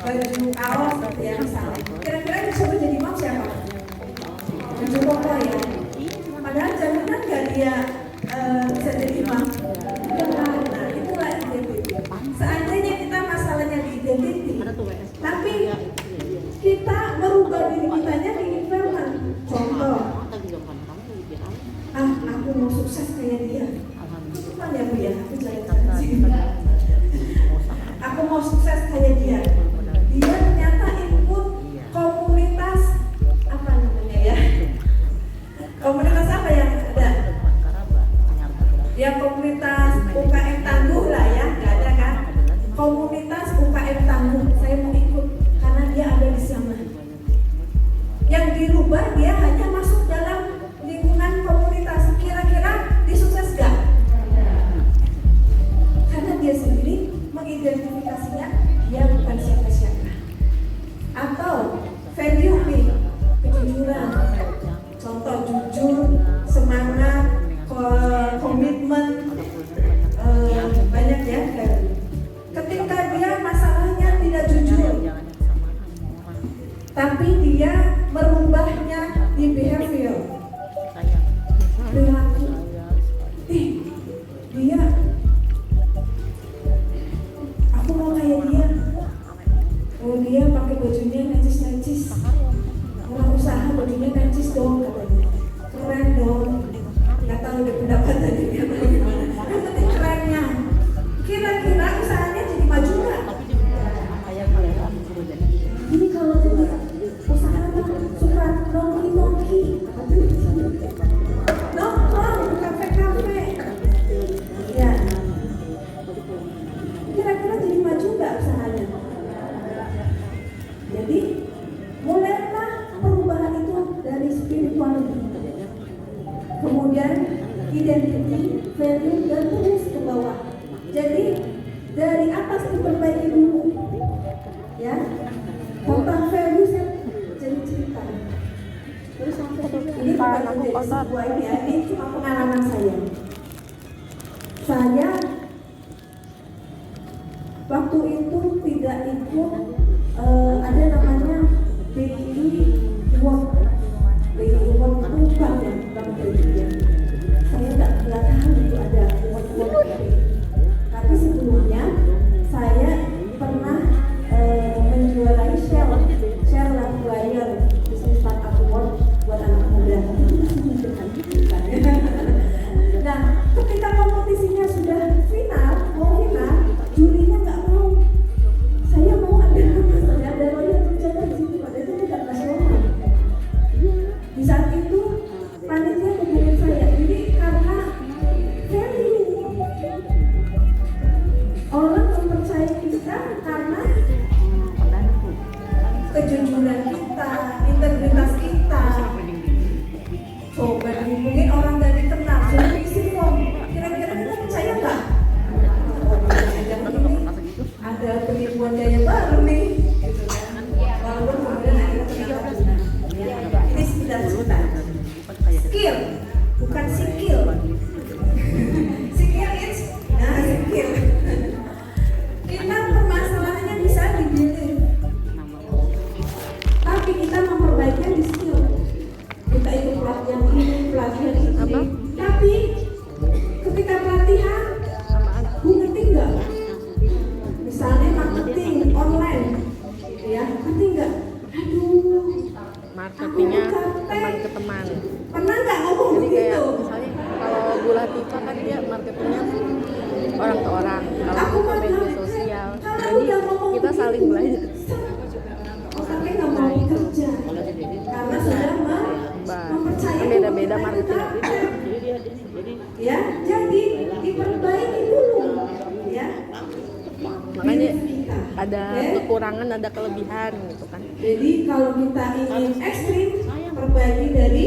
baju kaos gitu ya misalnya. Kira-kira yang coba jadi imam siapa? Baju koko ya. Padahal jaminan nggak dia bisa jadi imam. Nah itulah identity. Seandainya kita masalahnya di identity, tapi kita merubah diri kitanya di environment. Contoh, aku mau sukses kayak dia. Cuman ya Bu ya, aku jalan-jalan. Aku mau sukses kayak dia. Dia ternyata ikut komunitas apa namanya ya? Komunitas apa yang ada? Ya komunitas UKM Tangguh lah ya, nggak ada kan? Komunitas UKM Tangguh, saya mau ikut karena dia ada di sana. Yang dirubah dia hanya masuk dalam lingkungan komunitas. Kira-kira disukses gak? Karena dia sendiri mengidentifikasinya dia bukan siapa-siapa. Atau value nih, kejujuran. Contoh jujur, semangat, komitmen, banyak ya. Ketika dia masalahnya tidak jujur, tapi dia merubahnya di behavior, perilaku. Dia, aku mau kayak dia. Oh dia pakai bajunya najis-najis. Orang usaha bajunya najis dong katanya. Keren dong. Gak tahu deh pendapatan dia bagaimana. Yang penting kerennya. Kira-kira usahanya jadi maju nggak? Ini kalau jadi usaha suka nongki-nongki, nongkrong, kafe-kafe. Ya. Kira-kira jadi maju nggak usahanya? Jadi mulailah perubahan itu dari spirituality, kemudian identity, value, dan terus ke bawah. Jadi dari atas diperbaiki dulu, ya. Tentang value jadi cerita. Terus ini bukan menjadi sebuah ini ya, ini cuma pengalaman saya. Saya waktu itu tidak ikut ada namanya BI World. BI World itu banyak banget ya. Saya nggak tahu itu ada World. Tapi sebelumnya saya pernah menjuarai share live wire bisnis startup award buat anak muda. Nah, ketika kompetisinya sudah mau final, jurinya nggak mau. Saya mau ada lawyer terjaga di situ, ada itu tidak nasional. Di saat itu panitia hubungin saya, jadi karena value orang mempercayai kita karena kejujuran kita, integritas kita. Coba dihubungin orang dari kenal, suruh isi form. Kira-kira kita percaya nggak? Ada penipuan gaya baru nih, gitu kan? Walaupun kemudian akhirnya ternyata benar. Ini sekedar cerita. Skill, bukan skill. Skill is, skill. Kita permasalahannya bisa dibikin, tapi kita memperbaikinya di skill. Kita ikut pelatihan ini, pelatihan itu. Tapi ketika pelatihan, Bu ngerti nggak? Misalnya marketing online, ya ngerti nggak? Aduh, marketingnya teman ke teman. Pernah nggak ngomong jadi begitu? kayak misalnya kalau Bu Latifah kan dia marketingnya orang ke orang, kalau aku ke media sosial, jadi kita saling belajar. Orangnya nggak mau kerja karena sudah mempercayai beda-beda marketing ya, jadi diperbaiki dulu ya. Makanya ada kekurangan, ada kelebihan gitu kan. Jadi kalau kita ingin ekstrim, perbaiki dari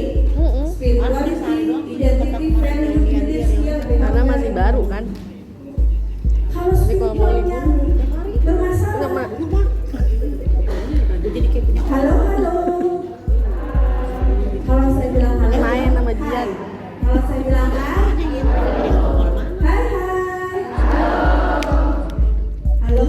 spirituality, identity, value, skill, karena masih baru kan. Kalau kalau mau spiritualnya bermasalah, halo. Kalau saya bilang halo, main sama Jian. Kalau saya bilang hai. Halo.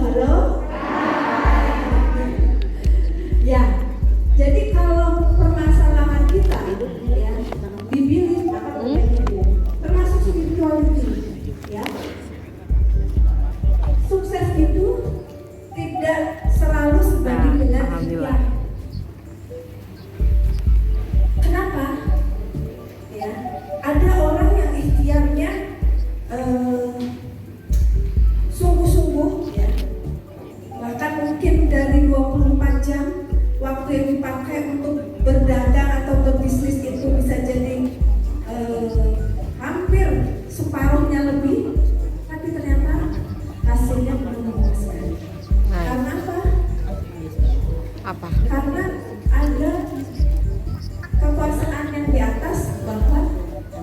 waktu yang dipakai untuk berdagang atau berbisnis itu bisa jadi hampir separuhnya lebih, tapi ternyata hasilnya belum memuaskan. Karena apa? Karena ada kekuasaan yang di atas bahwa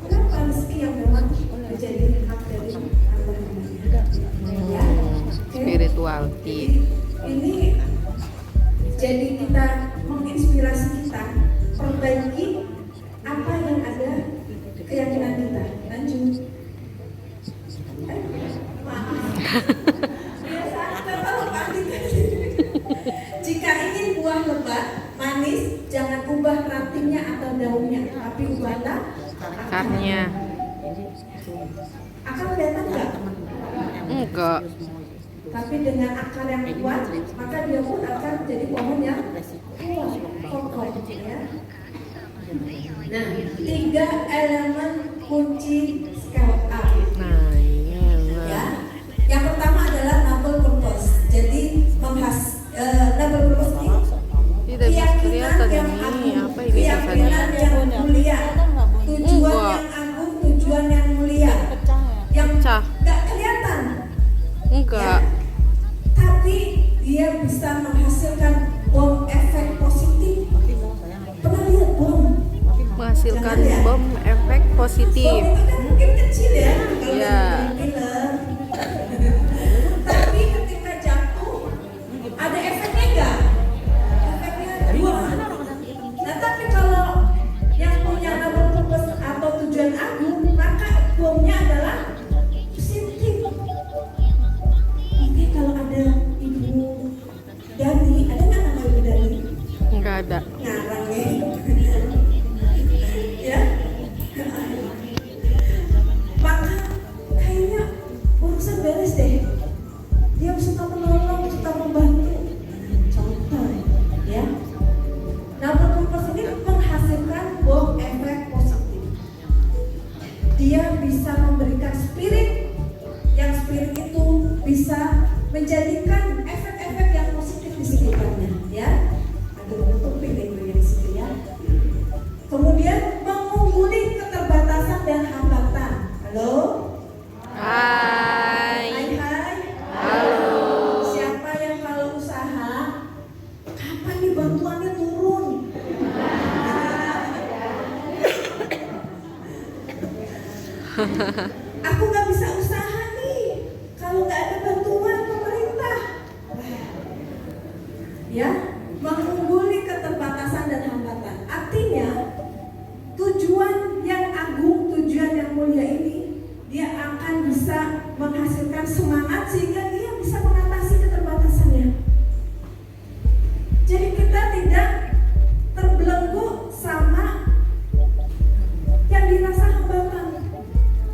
berapa rezeki yang memang menjadi hak dari hamba-hambanya. Ya, spirituality. Ini jadi kita menginspirasi kita perbaiki apa yang ada keyakinan kita. Lanjut. Maaf. Biasa kita lupa. Jika ingin buah lebat, manis, jangan ubah rantingnya atau daunnya, tapi ubahlah Akarnya. Akar kelihatan enggak? Enggak. Tapi dengan akar yang kuat, maka dia pun akan jadi pohon yang kokoh, ya. Nah, 3 elemen kunci scale up. Nah, iya. Ya. Yang pertama adalah noble purpose. Jadi noble purpose ini Tidak bisa kelihatan yang ini agung, apa ini keyakinan tulisannya? yang mulia, tujuan Enggak. yang agung, tujuan yang mulia, yang Pecah. nggak kelihatan. Enggak. Ya. Tapi dia bisa menghasilkan bom efek positif. Pernah lihat bom? Menghasilkan Jangan ya. bom efek Bom positif. itu kan mungkin kecil ya kalau Iya. film. Tapi ketika jatuh ada efeknya enggak? Efeknya dua. Nah tapi kalau yang punya noble purpose atau tujuan agung, maka bomnya adalah positif. Oke, kalau ada Ibu Dani, ada nggak nama Ibu Dani? Enggak ada. Ngarang ya. Maka kayaknya urusan beres deh. Dia suka menolong, suka membantu. Contoh ya. Noble purpose ini menghasilkan bom efek positif. Dia bisa memberikan spirit, yang spirit itu bisa menjadikan efek-efek yang positif di sekitarnya, ya. Ada menutupi itu yang di situ ya. Kemudian mengungguli keterbatasan dan hambatan. Halo? Hai. Hai. Halo. Siapa yang kalau usaha, kapan nih bantuannya turun? Aku nggak bisa usaha nih kalau nggak ada bantuan pemerintah. Ya, mengungguli keterbatasan dan hambatan. Artinya tujuan yang agung, tujuan yang mulia ini, dia akan bisa menghasilkan semangat sehingga dia bisa mengatasi keterbatasannya. Jadi kita tidak terbelenggu sama yang dirasa hambatan,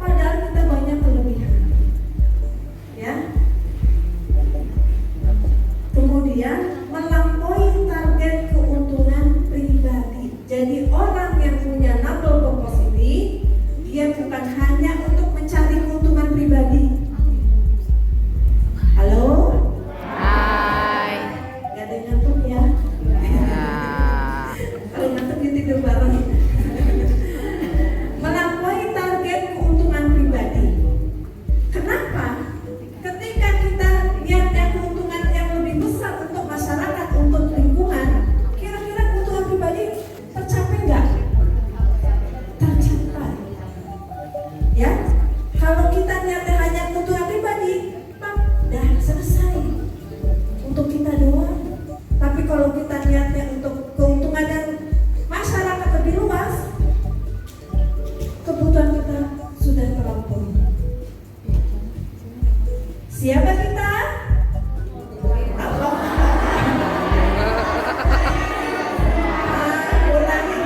padahal kita banyak kelebihan. Ya. Kemudian melampaui target keuntungan pribadi. Jadi orang yang punya noble purpose ini, dia bukan hanya untuk mencari keuntungan pribadi. Halo? Hai. Gak ada yang ngantuk ya? Ya. Kalau ngantuk dia tidur bareng. Melampaui target keuntungan pribadi. Kenapa? Ketika kita niatnya keuntungan yang lebih besar untuk masyarakat, untuk lingkungan, kira-kira keuntungan pribadi tercapai nggak? Tercapai. Ya, kalau kita niatnya hanya keuntungan pribadi, pak, dah selesai untuk kita doang. Tapi kalau kita niatnya untuk keuntungan yang masyarakat lebih luas, kebutuhan kita sudah terlampaui. Siapa kita? Allah. Ulangi.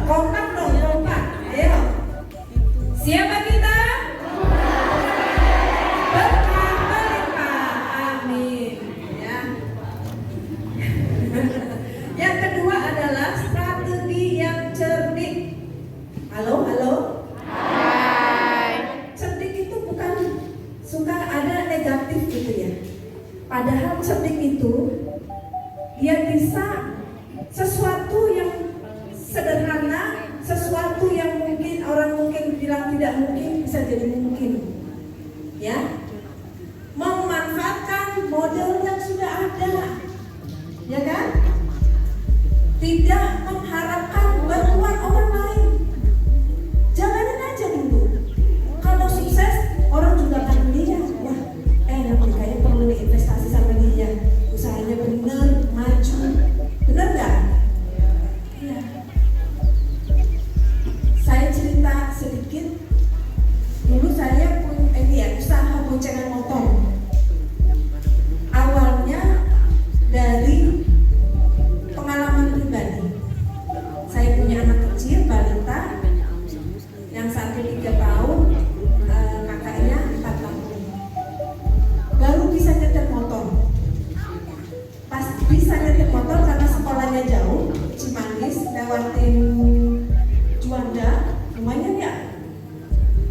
Kompak dong, kompak. Ayo. Siapa kita? Berkah melimpah. Amin. Ya. Dia bisa sesuatu yang sederhana, sesuatu yang mungkin orang mungkin bilang tidak mungkin bisa jadi mungkin. Ya, memanfaatkan model yang sudah ada, ya kan? Tidak mengharapkan bantuan orang lain. Jalanin aja dulu. Kalau sukses, orang juga akan melihat, wah, kayaknya perlu investasi sama dia. Usahanya benar, maju. Benar nggak? Iya. Saya cerita sedikit. Dulu saya usaha boncengan motor. Awalnya dari pengalaman pribadi. Saya punya anak kecil, balita, yang satu 3 tahun, kakaknya 4 tahun. Baru bisa nyetir motor. Pas bisa nyetir motor karena sekolahnya jauh, Cimanggis, lewatin Juanda, lumayan ya,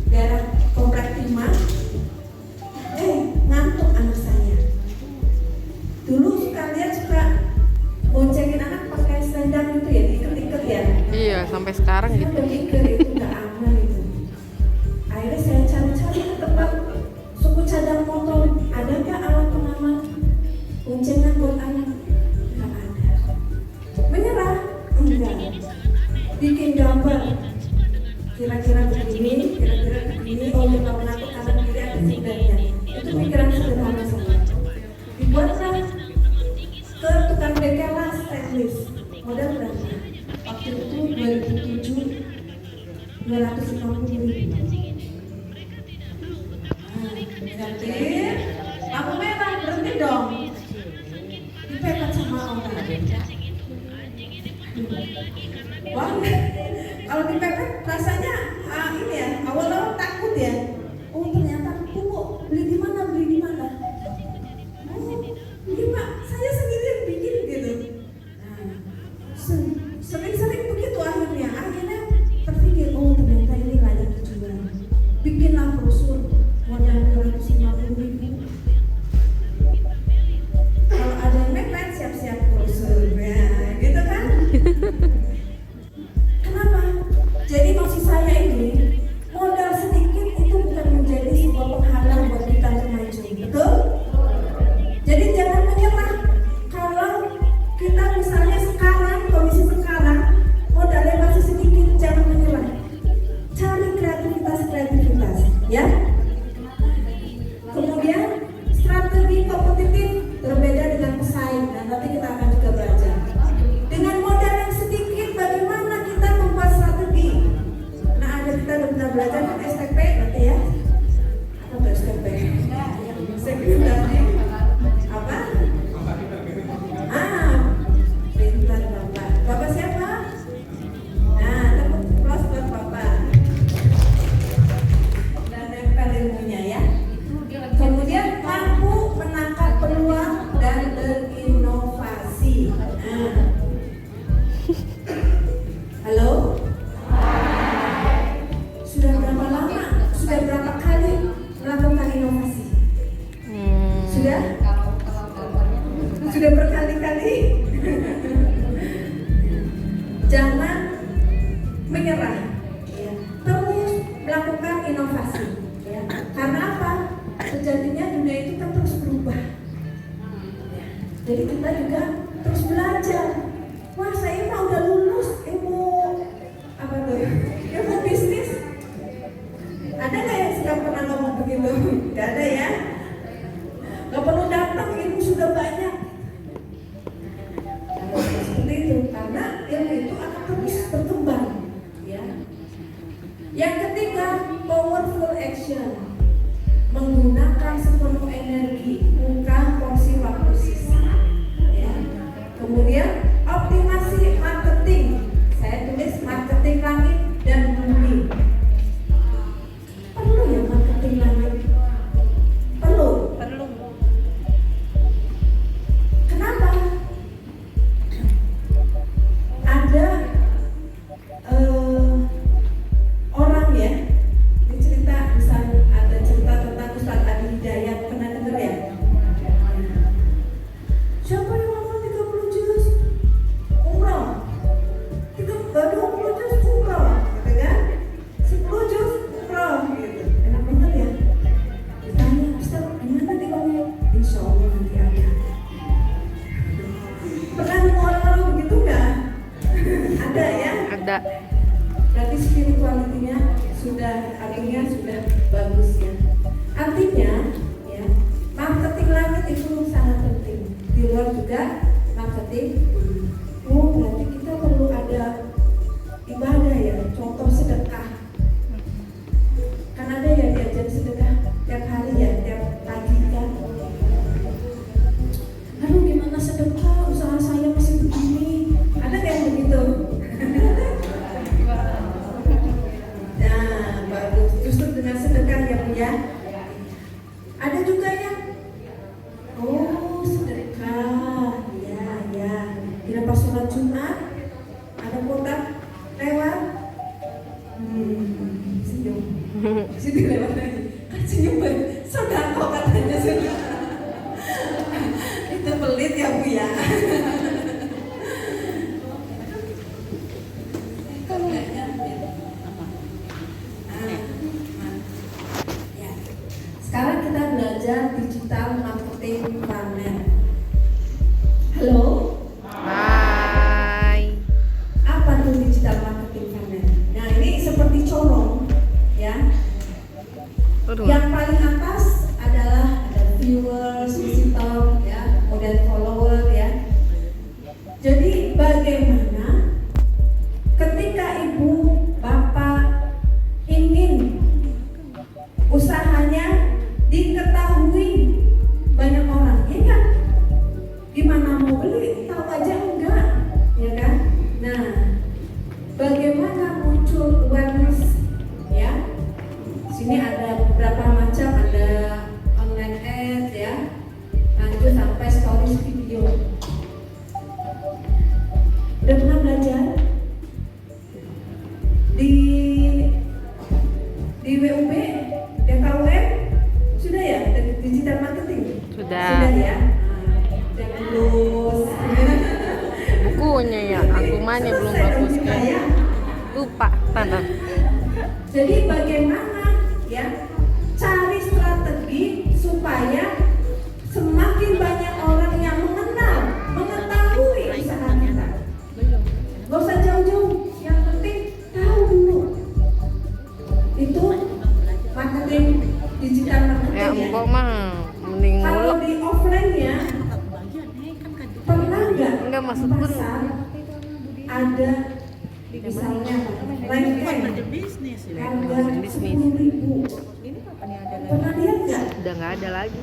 daerah Komplek Timah. Ngantuk anak saya. Dulu kalian suka boncengin anak pakai selendang itu ya, diikat-ikat ya. Iya, sampai sekarang Saya gitu. berpikir itu nggak aman itu. Akhirnya saya cari-cari ke tempat suku cadang motor, ada nggak alat pengaman boncengan buat anak? Nggak ada. Menyerah? Enggak. Bikin gambar. Kira-kira begini, oh ya kalau mengatur kanan kiri ada sebenarnya. Itu pikiran sederhana saja. Dibuatlah ke tukang bengkel lah stainless. Modal berapa? Waktu itu 2007 250.000. Nyetir, lampu merah berhenti dong. Dipepet sama orang. Wah, kalau dipepet rasanya ini ya, awal-awal takut ya. Oh ternyata beli di mana? Beli Pak, saya sendiri yang bikin gitu. Nah, sering-sering begitu akhirnya terpikir, oh ternyata ini layak dijual. Bikinlah brosur modal 250.000. Kalau ada yang mepet siap-siap brosur, ya, gitu kan? Kenapa? Jadi maksud saya ini modal sedikit itu bukan menjadi sebuah penghalang buat kita untuk maju, betul? Jadi jangan menyerah. Kalau kita misalnya sekarang, kondisi sekarang modalnya masih sedikit, jangan menyerah. Cari kreativitas, ya. Kemudian strategi kompetitif berbeda dengan pesaing. Nah, nanti kita akan juga belajar. Dengan modal yang sedikit, bagaimana kita membuat strategi. Nah, ada kita udah belajar STP nanti ya. Apa tuh STP? Sekretari apa? Pintar Bapak. Bapak siapa? Nah, tepuk plus buat Bapak. Dan nempel ilmunya ya. Kemudian mampu menangkap peluang dan berinovasi. Halo? Sudah berapa lama? Sudah berapa kali melakukan inovasi? Sudah? Sudah berkali-kali? Jangan menyerah, ya. Terus melakukan inovasi, ya. Karena apa? Sejatinya dunia itu kan terus berubah, ya. Jadi kita juga terus belajar. Wah, saya mah udah lulus ilmu apa tuh? Ilmu bisnis. Ada nggak yang suka pernah ngomong begitu? Gak ada ya? Gak perlu datang, ilmu sudah banyak. Seperti itu, karena ilmu itu akan terus berkembang, ya. Yang ketiga, powerful action, menggunakan sepenuh energi, bukan porsi waktu sisa, ya. Kemudian optimasi marketing, saya tulis marketing langit dan bumi. Perlu ya marketing langit? itu enggak? Ada ya? Ada. Berarti spiritualitinya sudah, artinya sudah bagus ya. Artinya ya, marketing langit itu sangat penting. Di luar juga marketing. Oh, berarti kita perlu ada ibadah ya, contoh sedekah. Kan ada ya diajar sedekah tiap hari ya, tiap pagi kan. Aduh, gimana sedekah? Usaha saya masih begini. Ada yang begitu? Nah, bagus. Justru dengan sedekah ya Bu ya. Ada juga yang sedekah. Ya. Kira pas sholat Jumat ada kotak lewat. Senyum. Sini lewat lagi. Kan senyum sodako katanya sudah. Itu pelit ya Bu ya. Sekarang kita belajar digital marketing funnel. Halo? Hai. Apa tuh digital marketing funnel? Nah, ini seperti corong ya. Aduh. Yang paling atas adalah ada viewers, visitor ya, kemudian follower ya. Jadi bagaimana ketika ibu, bapak ingin usahanya diketahui banyak orang, ya kan? Gimana mau beli? Tahu aja enggak, ya kan? Nah, bagaimana muncul awareness, ya? Sini ada beberapa macam, ada online ads, ya, lanjut sampai stories video. Udah pernah belajar di WUB, DKUM? Sudah ya, digital marketing? Sudah. Ya? Udah lulus. Bukunya ya, aku mana belum bagus kan. Ya? Lupa tanah. Jadi bagaimana ya cari strategi supaya semakin banyak orang yang mengetahui usaha kita. Gak usah jauh-jauh, yang penting tahu dulu. Itu marketing digital marketing Ya, ya. empok mah mending Kalau ngulek. di offline ya, pernah nggak Enggak, maksud di pun pasar ada misalnya lengkeng harga bisnis. 10.000. Pernah lihat nggak? Udah nggak ada lagi.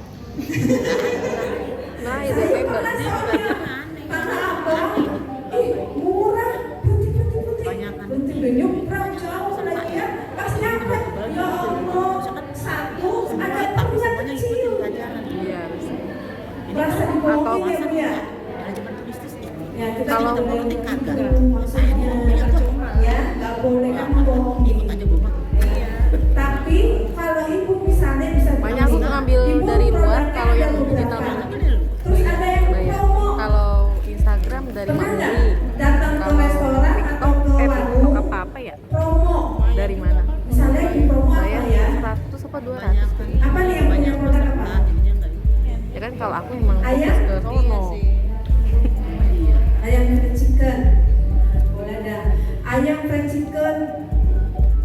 Nah, itu kayak Pernah enggak. soalnya karena apa? Murah, berhenti nyebrang jauh lagi ya. Pas nyampe, ya Allah, satu ada punya kecil. Iya. Merasa dibohongin ya Bu ya? Ya, kita Kalau tidak boleh begitu, maksudnya ya nggak boleh kan bohongin. Ya. Tapi kalau ibu misalnya bisa Makanya aku ngambil ibu dari luar, produknya kalau yang ada digital beberapa. marketing Terus ada yang bayar. promo. Kalau Instagram dari Pernah nggak Mandiri. datang ke Kalau restoran atau ke TikTok warung apa ya? promo? Dari mana? Misalnya di promo apa Bayar ya? 100 apa 200? Apa nih yang punya produk apa? Ya kan kalau aku emang Ayam? fokus ke sono. Ayam fried chicken, boleh ada. Ayam fried chicken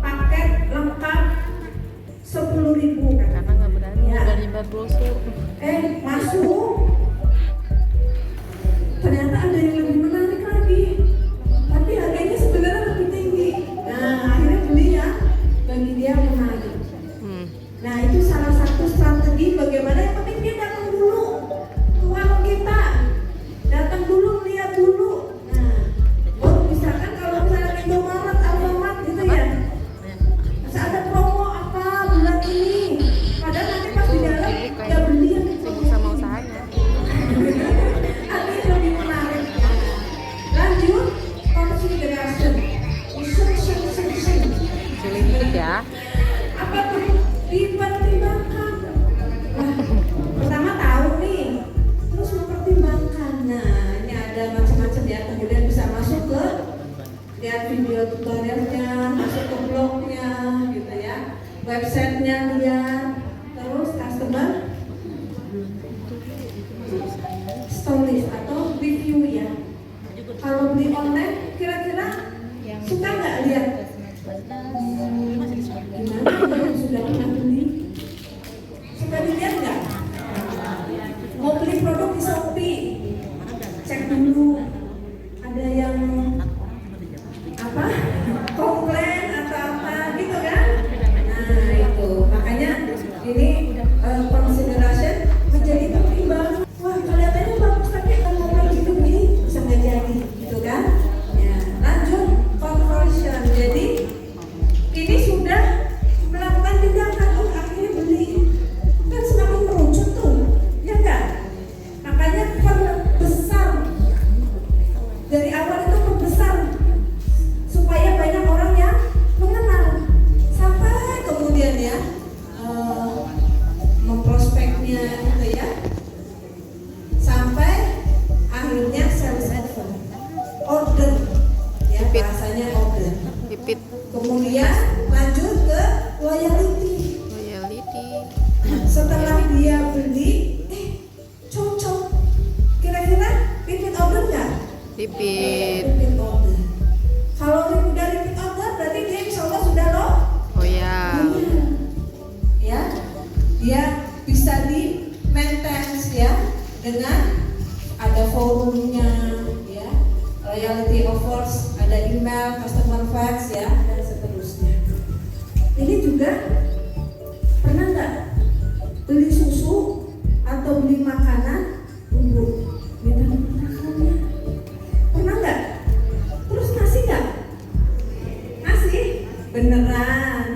paket lengkap 10.000 kan? Karena nggak berani Ya. nyebar brosur. Masuk. Ternyata ada yang lebih menarik lagi, tapi harganya sebenarnya lebih tinggi. Nah, akhirnya beli ya, bagi dia menarik. Nah, itu salah satu strategi bagaimana yang penting dia datang dulu ke warung kita, datang dulu, lihat dulu. Nah, misalkan kalau misalnya Indomaret, Alfamart gitu ya, masa ada promo apa bulan ini, padahal nanti pas di dalam nggak beli yang itu. Sibuk sama usahanya. Artinya lebih menarik. Lanjut, consideration. Pilih dikit ya. Apa tuh? Dipertimbangkan. Nah, pertama tahu nih, terus mempertimbangkan. Nah, ini ada macam-macam ya. Kemudian bisa masuk ke lihat video tutorialnya, masuk ke blognya, gitu ya, websitenya lihat, terus customer stories atau review ya. Kalau beli online, kira-kira suka nggak lihat? Gimana kalau sudah pernah beli? Suka dilihat nggak? Mau beli produk di Shopee, cek dulu. Ada yang apa? Komplain atau apa gitu kan? Nah itu, makanya ini consideration menjadi pertimbangan. Wah kelihatannya bagus tapi kalau kayak gitu nih bisa nggak jadi, gitu kan? Ya, lanjut conversion. Jadi ini sudah melakukan tindakan, akhirnya beli, kan semakin merucut tuh, ya enggak? Makanya perbesar dari awal itu perbesar supaya banyak orang yang mengenal, sampai kemudian ya memprospeknya gitu ya, sampai akhirnya sales order ya, bahasanya order. Pipit Kemudian lanjut ke loyalty. Setelah dia beli, cocok. Kira-kira repeat order nggak? Pipit. Repeat order. Kalau udah repeat order, berarti dia insya Allah sudah loyal. Ya, dia bisa di maintain ya dengan ada forumnya, ya, loyalty offers, ada email, customer fax ya, dan seterusnya. Ini juga pernah nggak beli susu atau beli makanan, tunggu minta makanannya, pernah nggak? Terus ngasih nggak? Ngasih beneran.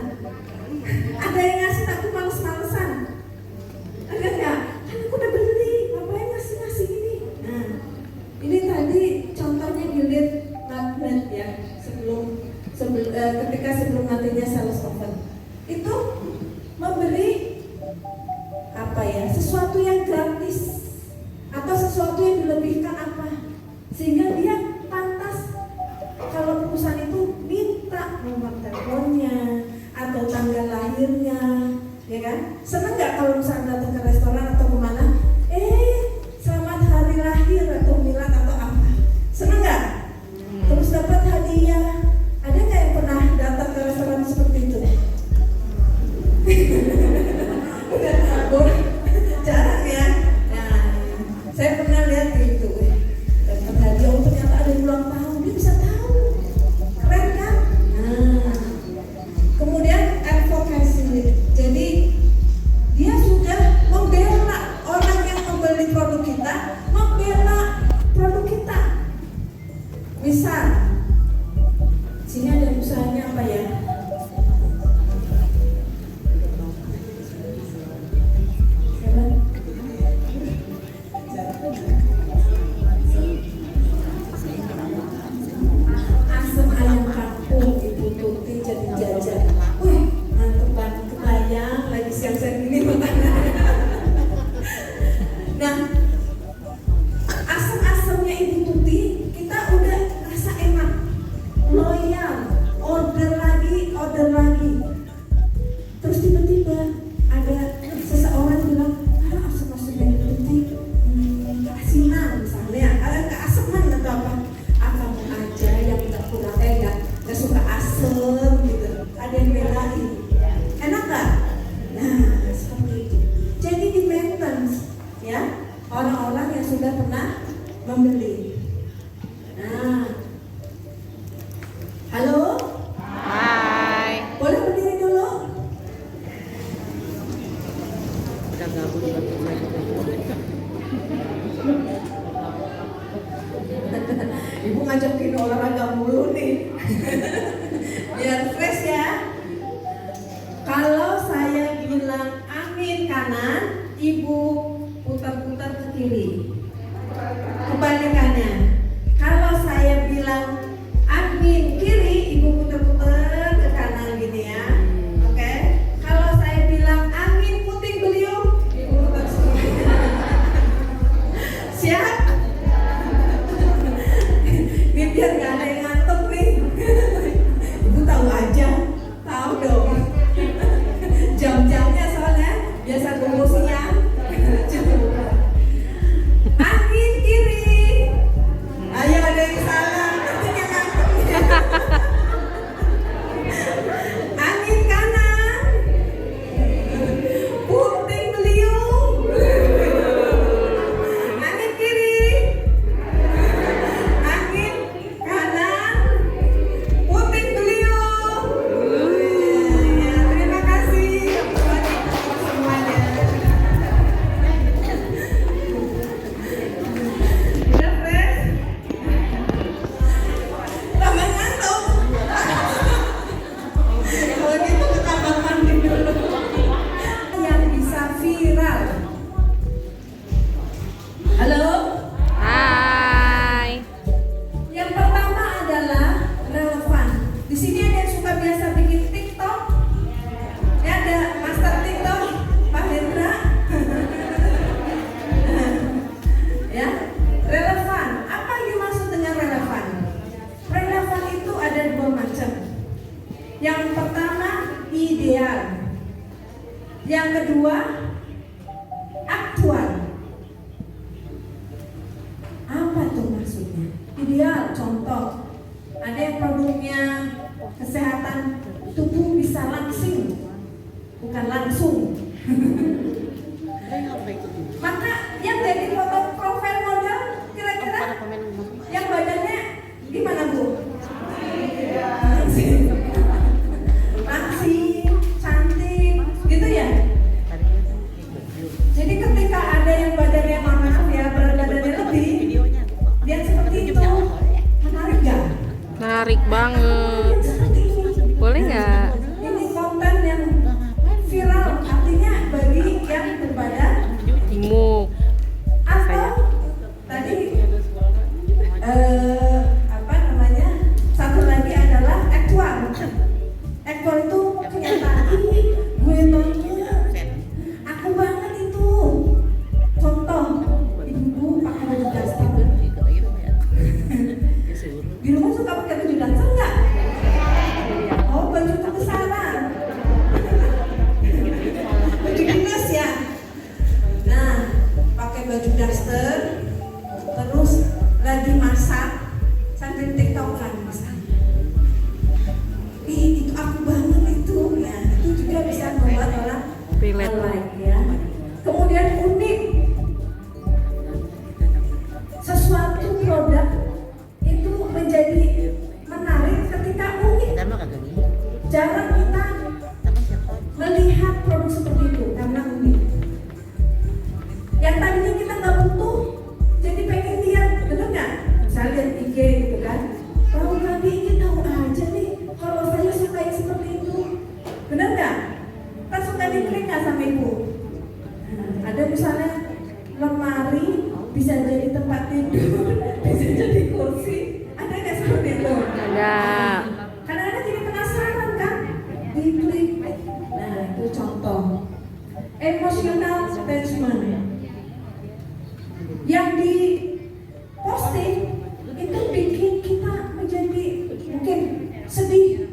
Ada yang ngasih tapi males-malesan. Ada nggak? Kan aku udah beli, ngapain ngasih ini? Nah, ini tadi contohnya di lead magnet ya, ketika sebelum nantinya sales open itu memberi apa ya, sesuatu yang gratis atau sesuatu yang dilebihkan apa, sehingga dia pantas kalau perusahaan itu minta nomor teleponnya atau tanggal lahirnya, ya kan? Seneng nggak kalau misalnya datang ke restoran atau kemana, selamat hari lahir atau milad atau apa? Seneng nggak? Terus dapat hadiah. Ada nggak yang pernah datang ke restoran seperti itu? Jarang ya. Nah, saya pernah lihat itu. Dapat hadiah, ternyata ada yang ulang tahun, dia bisa tahu. Keren kan? Nah, kemudian advocacy. Jadi dia sudah membela orang yang membeli produk kita, membela produk kita. Misal, sini ada usahanya apa ya? Asam ayam kampung Ibu Tuti jadi jajan. Wih, mantep banget, kebayang lagi siang-siang ini makannya. Nah, asam-asamnya Ibu Tuti kita udah rasa enak, loyal, order lagi. Terus tiba-tiba ada seseorang bilang, asam-asamnya Ibu Tuti keasinan misalnya, keasaman atau apa? Kamu aja yang nggak kurang nggak suka asam gitu. Ada yang belain, enak nggak? Nah, seperti itu. Jadi di maintenance ya orang-orang yang sudah pernah membeli. Nah, halo, Hai. boleh berdiri dulu? Udah gabung Ibu ngajakin olahraga mulu nih. Biar fresh ya. Kalau saya bilang amin kanan, Ibu putar-putar ke kiri. Kebalikannya. Kalau saya bilang amin kiri, Ibu putar-putar ke kanan gini ya. Oke. Kalau saya bilang amin puting beliung, Ibu putar ke kiri. Siap? Ini biar gak ada yang ngantuk nih. Ibu tahu aja. ideal. Contoh, ada yang produknya kesehatan tubuh bisa langsing, bukan langsung. Maka yang jadi foto profil model kira-kira yang badannya gimana Bu? Langsing, cantik, gitu ya. Jadi ketika ada yang badannya maaf ya, berat badannya lebih, dia seperti itu, menarik gak? Menarik banget. Boleh nggak? Ini konten yang viral, artinya bagi yang berbadan Gemuk. atau tadi apa namanya, satu lagi adalah aktual. Aktual itu kenyataan, ih gue banget, aku banget itu. Contoh, ibu pakai baju daster. Di rumah suka pakai baju daster nggak? Oh, baju kebesaran. Baju dinas ya. Nah, pakai baju daster, terus lagi masak sambil tiktokan misalnya. Itu aku banget itu. Nah, itu juga bisa membuat orang Relate. like ya. Kemudian unik. Sesuatu produk itu menjadi menarik ketika unik. Jarang kita melihat produk seperti itu karena unik. Yang tadinya kita nggak butuh, jadi pengen lihat, bener nggak? Saya lihat IG gitu kan, tahu kami ingin tahu aja nih kalau saya suka yang seperti itu, bener nggak? Kita suka diklik nggak sama ibu? Ada misalnya lemari bisa jadi tempat tidur, bisa jadi kursi, ada nggak seperti itu? Ada. Kadang-kadang jadi penasaran kan, diklik. Nah itu contoh emotional attachment yang di posting itu bikin kita menjadi mungkin sedih,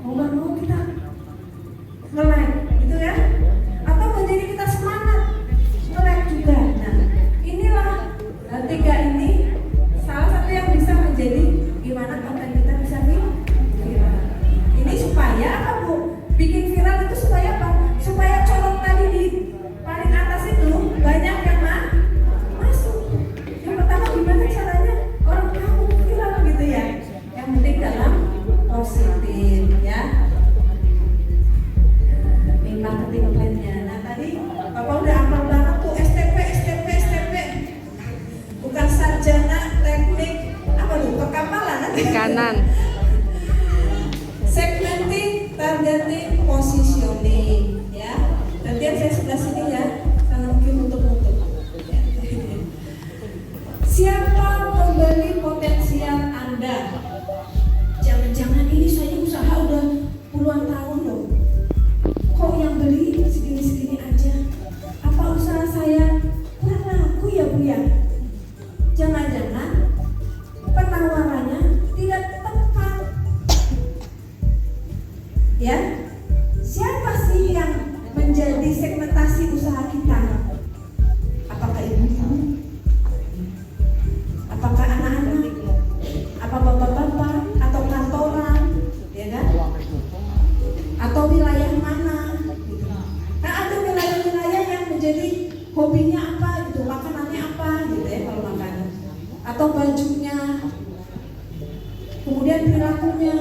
mau kita nge-like gitu ya, atau menjadi kita semangat nge-like juga. Nah inilah tiga ini salah satu yang bisa menjadi gimana konten kita bisa viral. Ini supaya apa Bu? Bikin viral itu supaya apa? Supaya colok tadi di paling atas itu banyak yang masuk. Yang pertama gimana caranya orang tahu viral gitu ya. Yang penting dalam positif ya. Ini marketing plan-nya. Nah tadi Bapak udah hafal banget tuh STP. Bukan sarjana teknik apa tuh? Kekapalan Kanan. Segmenting, targeting, positioning ya. Nanti saya sebelah sini ya, karena mungkin nutup-nutup. Siapa pembeli potensial Anda? Jangan-jangan ini saya usaha udah puluhan tahun loh. Kok yang beli segini-segini aja? Apa usaha saya kurang laku ya Bu ya? Jangan-jangan penawarannya tidak tepat. Ya, siapa sih yang menjadi segmentasi usaha kita? Apakah ibu-ibu? Apakah anak-anak? Apa bapak-bapak? Atau kantoran? Ya kan? Atau wilayah mana? Nah, ada wilayah-wilayah yang menjadi hobinya apa gitu, makanannya apa gitu ya kalau makanan. Atau bajunya. Kemudian perilakunya.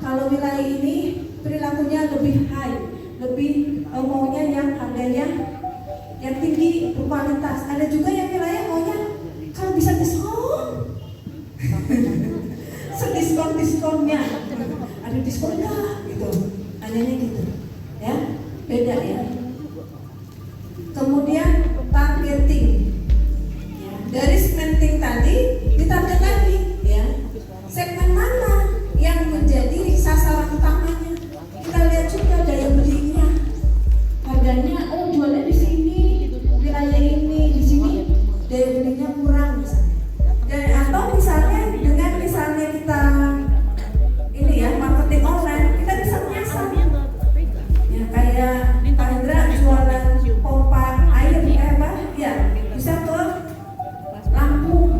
Kalau wilayah ini perilakunya lebih high, lebih maunya yang harganya yang tinggi, berkualitas. Ada juga yang wilayah maunya kalau bisa diskon. Diskon-diskonnya. Ada diskon nggak? Gitu. Tanyanya gitu. Ya, beda ya. Kemudian targeting. Ya, dari segmenting tadi ditarget lagi, ya. Segmen mana yang menjadi sasaran utamanya? Kita lihat juga daya belinya, harganya, oh jualnya di sini, wilayah ini, di sini daya belinya kurang misalnya. Dan atau misalnya dengan misalnya kita ini ya marketing online, kita bisa menyasar. Ya kayak Pak Indra jualan pompa air, bisa ke Lampung.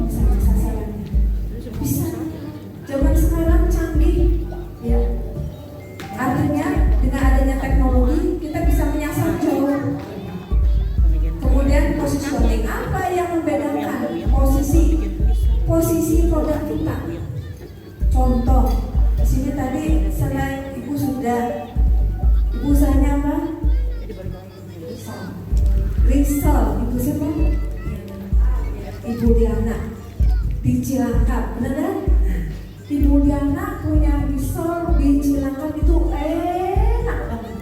posisi produk kita. Contoh, di sini tadi selain ibu sudah, ibu usahanya apa? Risol. Ibu siapa? Ibu Diana di Cilangkap, benar kan? Ibu Diana punya risol di Cilangkap itu enak banget.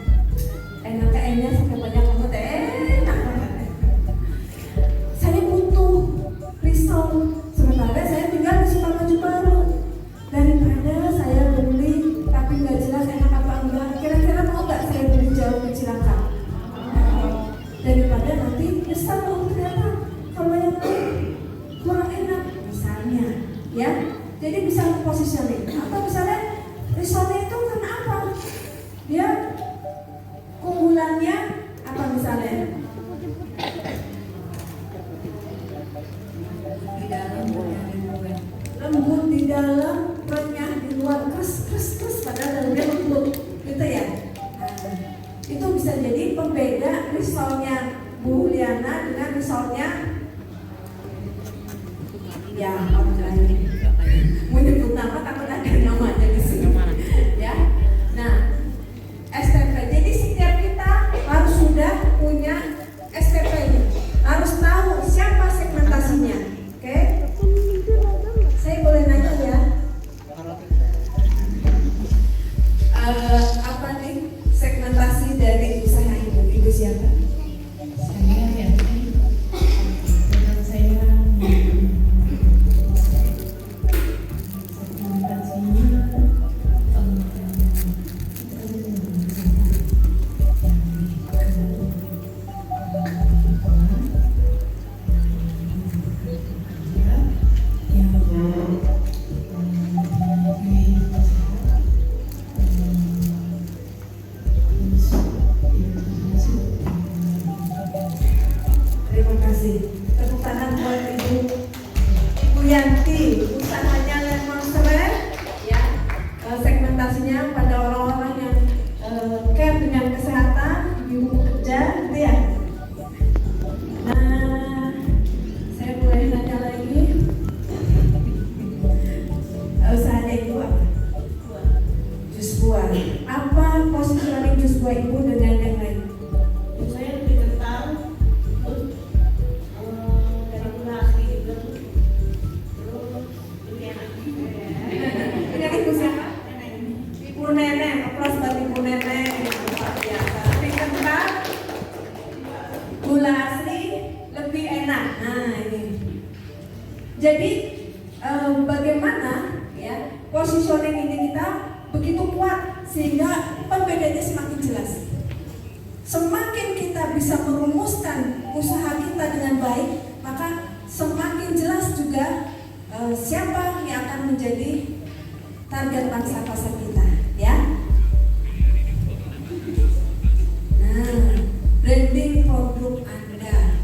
Enak kayaknya sampai banyak banget, enak banget. Saya butuh risol, sementara saya tinggal di Sukamaju Baru. Daripada saya beli tapi nggak jelas enak apa enggak, kira-kira mau nggak saya beli jauh ke Cilangkap? Daripada nanti nyesal ternyata kalau yang lain kurang enak misalnya, ya. Jadi bisa positioning. Atau misalnya risolnya itu karena apa? Dia keunggulannya apa misalnya? Di dalam lembut, di dalam renyah, di luar keras, padahal dalamnya lembut, gitu ya. Nah, itu bisa jadi pembeda risolnya Bu Liana dengan risolnya ya orang lain. Menyebut nama takut ada namanya di sini, ya. Nah, STP. Jadi setiap kita harus sudah punya STP-nya, harus tahu siapa segmentasinya. Oke? Saya boleh nanya ya? Apa nih segmentasi dari usaha ibu? Ibu siapa? Saya ya, saya Terima kasih. Tepuk tangan buat Ibu Yanti. Usahanya Lemon Serai, ya. Segmentasinya pada orang-orang yang care dengan kesehatan, ibu bekerja, gitu ya. Nah, saya boleh nanya lagi. Usahanya ibu apa? Jus buah. Apa positioning jus buah ibu dengan yang lain? saya lebih kental, terus dari gula asli juga, terus lebih enak. Ini ibu siapa? Ibu Nenek. Aplaus buat Ibu Nenek. Luar biasa. Lebih kental, gula asli, lebih enak. Nah ini. Jadi bagaimana ya positioning ini kita begitu kuat sehingga pembedanya semakin jelas. Semakin kita bisa merumuskan usaha kita dengan baik, maka semakin jelas juga siapa yang akan menjadi target pangsa pasar kita, ya. Nah, branding produk Anda.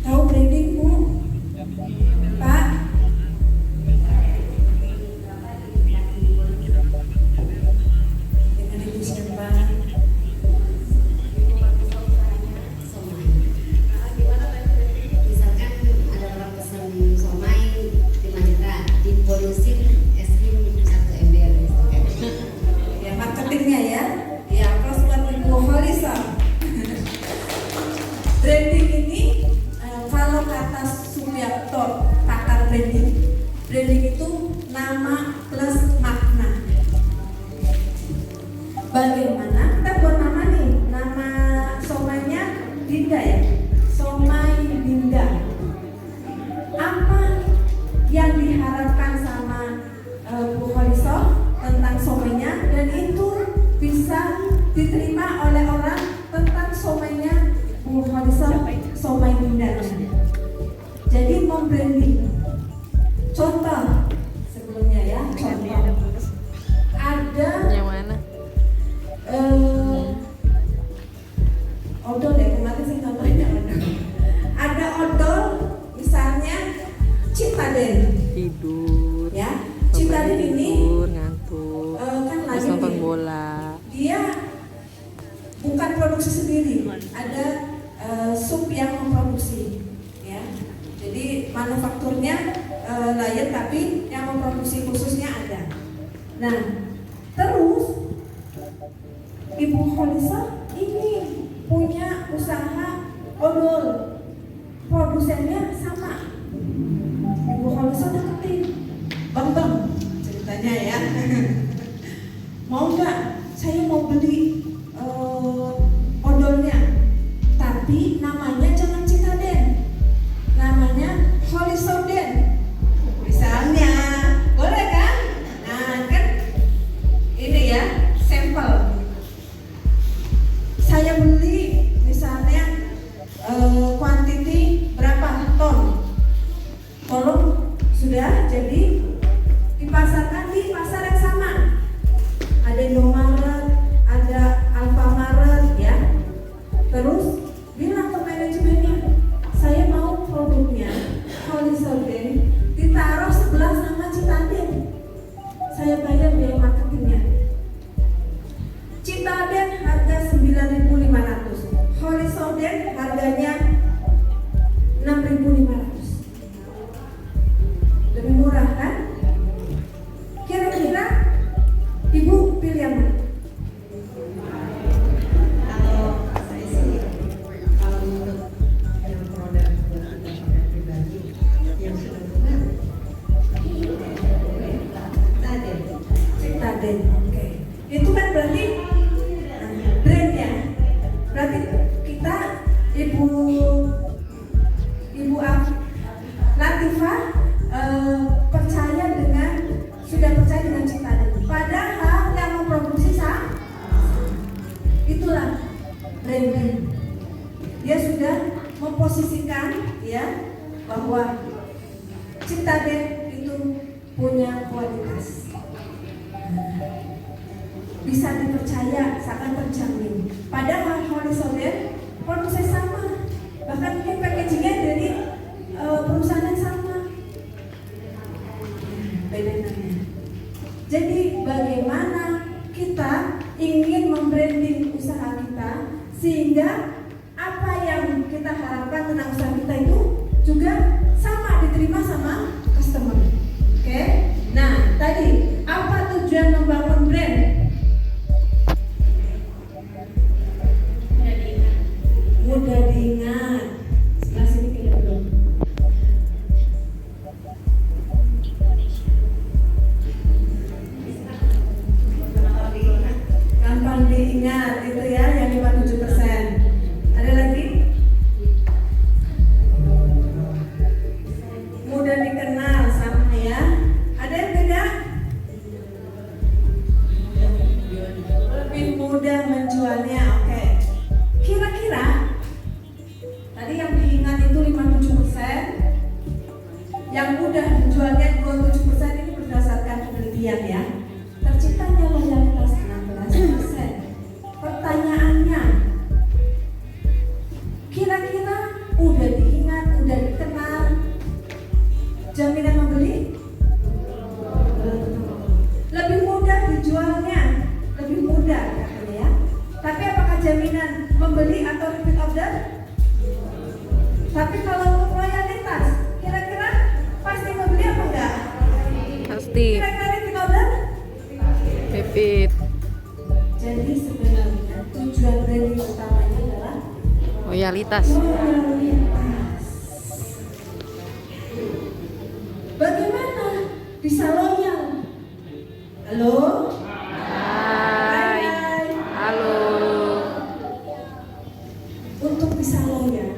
Tahu branding, Bu? Pak? Dengan Ibu siapa? Misalkan ada orang pesan somai 5 juta, dipolusin es krim 1 ember. Ya, marketingnya ya. Ya, plus buat Ibu Holisa. Branding ini kalau kata Suryapto, pakar branding itu nama plus makna. Bagaimana kita buat nama nih? Nama somainya Dinda ya. Somai Dinda. Apa yang diharapkan sama Bu Holisa tentang somainya, dan itu bisa diterima oleh orang tentang somainya Bu Holisa, somai Dinda. Jadi membranding. Contoh sebelumnya ya, contoh. Ada Yang mana? odol ya, kemarin saya namanya odol. Ada odol misalnya Citaden, Tidur. ya. Citaden ini Tidur, ngantuk. kan Terus lagi nonton nih. bola. Dia bukan produksi sendiri, ada sub yang memproduksi, ya. Jadi manufakturnya lain, tapi yang memproduksi khususnya ada. Nah, terus Ibu Kholisa ini punya usaha odol, produsennya sama. Ibu Kholisa deketin, bang ceritanya ya, mau nggak? Saya mau beli odolnya, tapi namanya jangan Citaden, namanya Kholisoden misalnya, boleh kan? Nah kan ini ya sampel. Saya beli misalnya kuantiti berapa ton, tolong sudah jadi dipasarkan di pasar yang sama. Ada Indomaret, ada Alfamaret ya. Terus bilang ke manajemennya, saya mau produknya Kholisoden ditaruh sebelah sama Citaden, saya bayar biaya marketingnya. Citaden harga 9.500, Kholisoden harganya 6.500. Lebih murah kan? Kira-kira Ibu pilih yang mana? Kalau saya sih, kalau untuk yang produk buat kita pakai pribadi yang sudah benar, Citaden, oke. Itu kan berarti brandnya. Berarti kita Ibu Latifah percaya dengan Citaden. Padahal yang memproduksi itulah branding. Dia sudah memposisikan ya bahwa Citaden itu punya kualitas, bisa dipercaya, sangat terjamin. Padahal Kholisoden produksi sama, bahkan mungkin packagingnya dari perusahaan yang sama, beda namanya. Jadi bagaimana kita ingin membranding usaha kita sehingga apa yang kita harapkan tentang usaha kita itu juga sama diterima sama customer. Oke? Nah, tadi apa tujuan membangun brand? Mudah diingat. Sebelah sini kayaknya belum. Gampang diingat itu ya, yang 57%. Ada lagi? Mudah dikenal, sama ya. Ada yang beda? Lebih mudah menjualnya, oke. Kira-kira tadi yang diingat itu 57%, yang mudah menjualnya 27%, ini berdasarkan penelitian ya. Terciptanya loyalitas 16%. Pertanyaannya, kira-kira udah diingat, udah dikenal, jaminan membeli? Lebih mudah dijualnya, lebih mudah katanya ya. Tapi apakah jaminan membeli atau repeat order? Tapi kalau untuk loyalitas, kira-kira pasti membeli apa enggak? Pasti. Kira-kira repeat order? Repeat. Jadi sebenarnya tujuan branding utamanya adalah Loyalitas. loyalitas. Bagaimana bisa loyal? Halo? Hai. Hai. Halo. Untuk bisa loyal,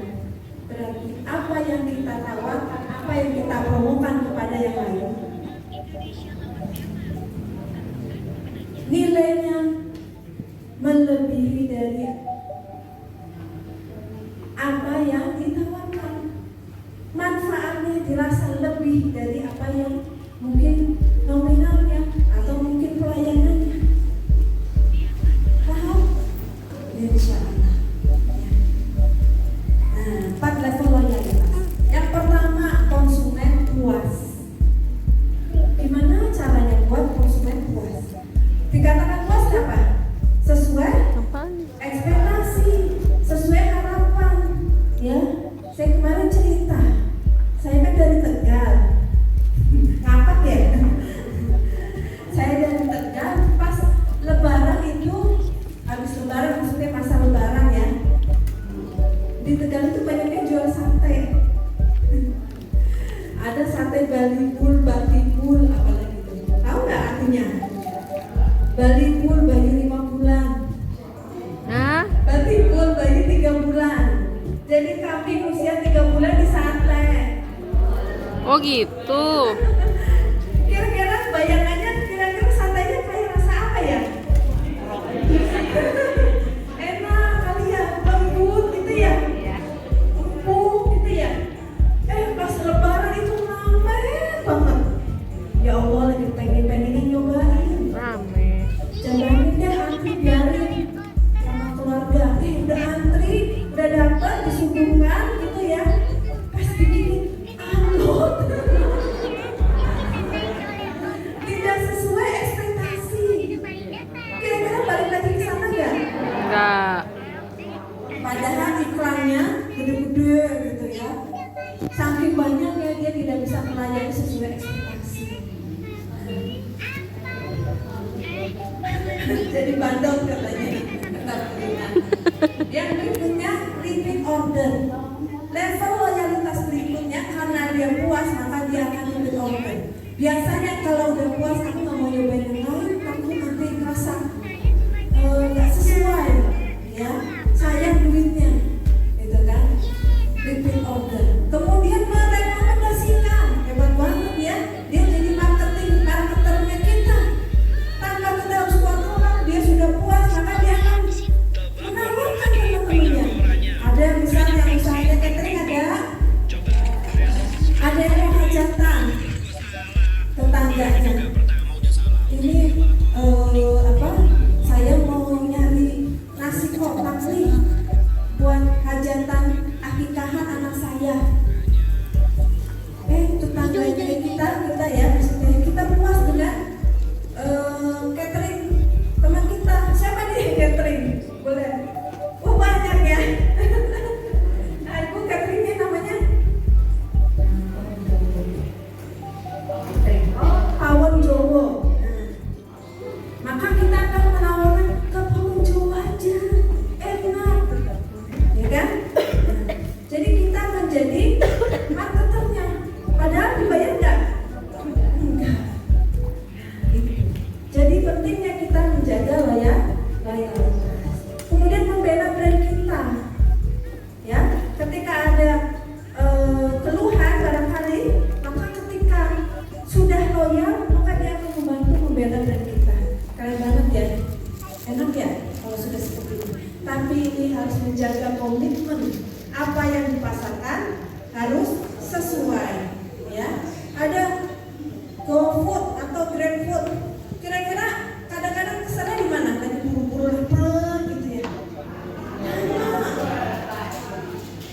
berarti apa yang kita tawarkan, apa yang kita promokan kepada yang lain, nilainya melebihi dari apa yang ditawarkan. Manfaatnya dirasa lebih dari apa yang mungkin nominalnya atau mungkin pelayanannya. Paham? Insya Allah. Nah, 4 level loyalitas. Yang pertama, konsumen puas. Gimana caranya buat konsumen puas? Dikatakan puas apa? Sesuai ekspektasi, sesuai harapan. Ya, saya kemarin cerita, saya kan dari Tegal. Ada sate balibul, batibul, apalagi itu. Tahu nggak artinya? Balibul bayi 5 bulan. Nah, Batibul bayi 3 bulan. Jadi kambing usia 3 bulan disate. oh gitu. Kira-kira bayangannya, kira-kira satenya kayak rasa apa ya? Enak kali ya, lembut gitu ya, empuk gitu ya. Pas lebaran itu rame banget. Ya Allah, lagi pengen nyobain. Rame. Jangan deh antri, biarin sama keluarga. Udah antri, udah dapat, disuguhkan gitu ya. Pas digigit, alot. Tidak sesuai ekspektasi. Kira-kira balik lagi ke sana nggak? Enggak. Padahal iklannya gede-gede gitu ya. Saking banyaknya dia tidak bisa melayani sesuai ekspektasi. Jadi bandel katanya. Yang berikutnya repeat order. Level loyalitas berikutnya karena dia puas maka dia akan repeat order. Biasanya kalau udah puas aku nggak mau nyobain yang lain, aku nanti merasa nggak sesuai, ya sayang duitnya, gitu kan? Repeat order. Kemudian merekomendasikan, hebat banget ya. Dia jadi marketernya kita. Tanpa kita harus kontrol, dia sudah puas maka dia akan menawarkan ke teman-temannya. Ada misalnya usahanya catering, ada yang mau hajatan tetangganya. Ini saya mau nyari nasi kotak nih buat hajatan akikahan anak saya. Tetangganya kita ya, maksudnya kita puas dengan catering teman kita. Siapa nih yang catering? Boleh? Oh banyak ya. Nah, ibu cateringnya namanya Pawon Jowo. Maka kita akan menawarkan ke Pawon Jowo aja, enak, ya kan? Jadi kita akan jadi marketernya, padahal dibayar nggak? Enggak. Jadi pentingnya kita menjaga loyalitas. Kemudian membela brand kita, ya. Ketika ada keluhan barangkali, maka ketika sudah loyal, maka dia akan membantu membela brand kita. Keren banget ya, enak ya kalau sudah seperti itu. Tapi ini harus menjaga komitmen. Apa yang dipasarkan harus sesuai, ya. Ada GoFood atau GrabFood. Kira-kira kadang-kadang kesana di mana? Lagi buru-buru lapar gitu ya.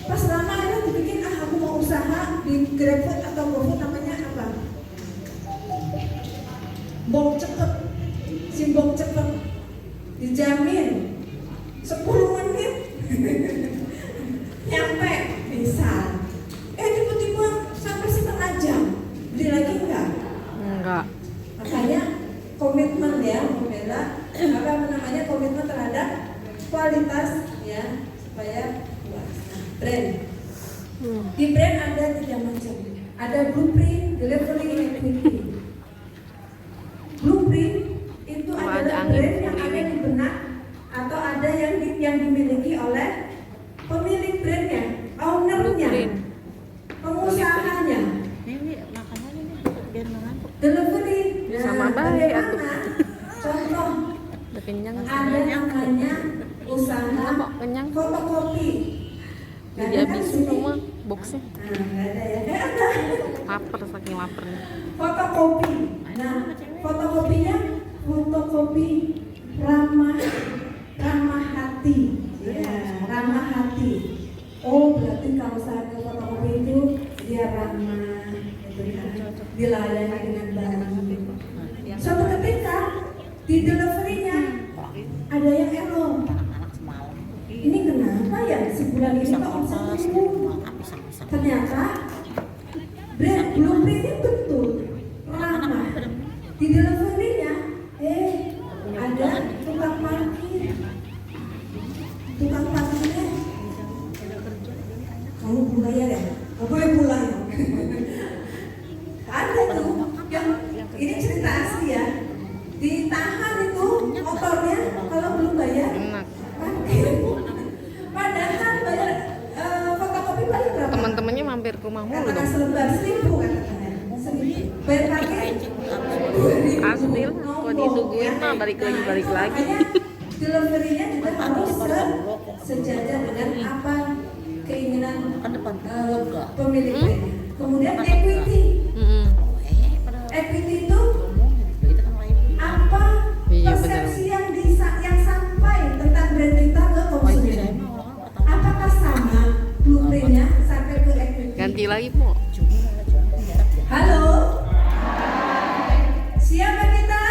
Pas lama ada dibikin, aku mau usaha di GrabFood atau GoFood, namanya apa? Bong cepet, simbol cepet, dijamin 10 menit nyampe bisa. Tiba-tiba sampai setengah jam, beli lagi enggak? Enggak. Makanya komitmen ya, membela komitmen terhadap kualitas ya, supaya puas. Nah, brand. Di brand ada 3 macam. Ada blueprint, delivery, equity. Blueprint itu adalah brand yang ada di benak atau ada yang dimiliki oleh pemilik brandnya, ownernya, pengusahanya. Ini makannya ini biar mengantuk. Delivery. Sama baik aku. Contoh, Udah kenyang ada namanya usaha kenyang. fotokopi. Jadi habisin semua boxnya. Nah, nggak ada ya? Ada. Lapar saking laparnya. Fotokopi. Nah, fotokopinya fotokopi ramah hati. Ya, ramah hati. Oh, berarti kalau saya ke fotokopi itu dia ramah, gitu kan? Dilayani dengan baik. Suatu ketika di delivery-nya ada yang error. Ini kenapa ya sebulan ini kok omset turun? Ternyata brand blueprint-nya betul ramah. Di delivery-nya ada tukang parkir. Tukang parkirnya kamu bayar ya? Nggak boleh pulang. ada tuh yang ini cerita asli ya, ditahan itu motornya kalau belum bayar Enak. parkir. Padahal bayar fotokopi paling berapa? Teman-temannya mampir ke rumah mulu Katakan dong. selembar 1.000 katakan. 1.000. Bayar parkir 2.000. Asli lah, kalau disuguhin mah balik lagi. Makanya deliverynya juga harus sejajar dengan apa keinginan pemiliknya. Kemudian equity. Equity itu apa Iya, persepsi yang sampai tentang brand kita ke konsumen. Apakah sama blueprintnya sampai ke equity? Ganti lagi Po. Halo, siapa kita?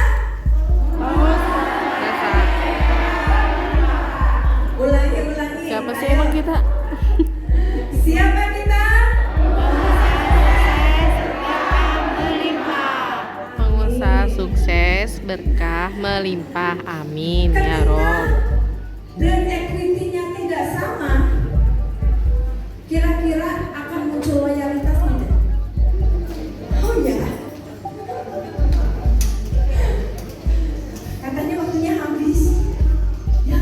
Ulangi. Siapa sih Ayo. emang kita? Siapa kita? Pengusaha sukses, berkah melimpah. Amin ya Ketika Rob. brand equity-nya tidak sama, kira-kira akan muncul loyalitas tidak? Oh ya, katanya waktunya habis. Ya.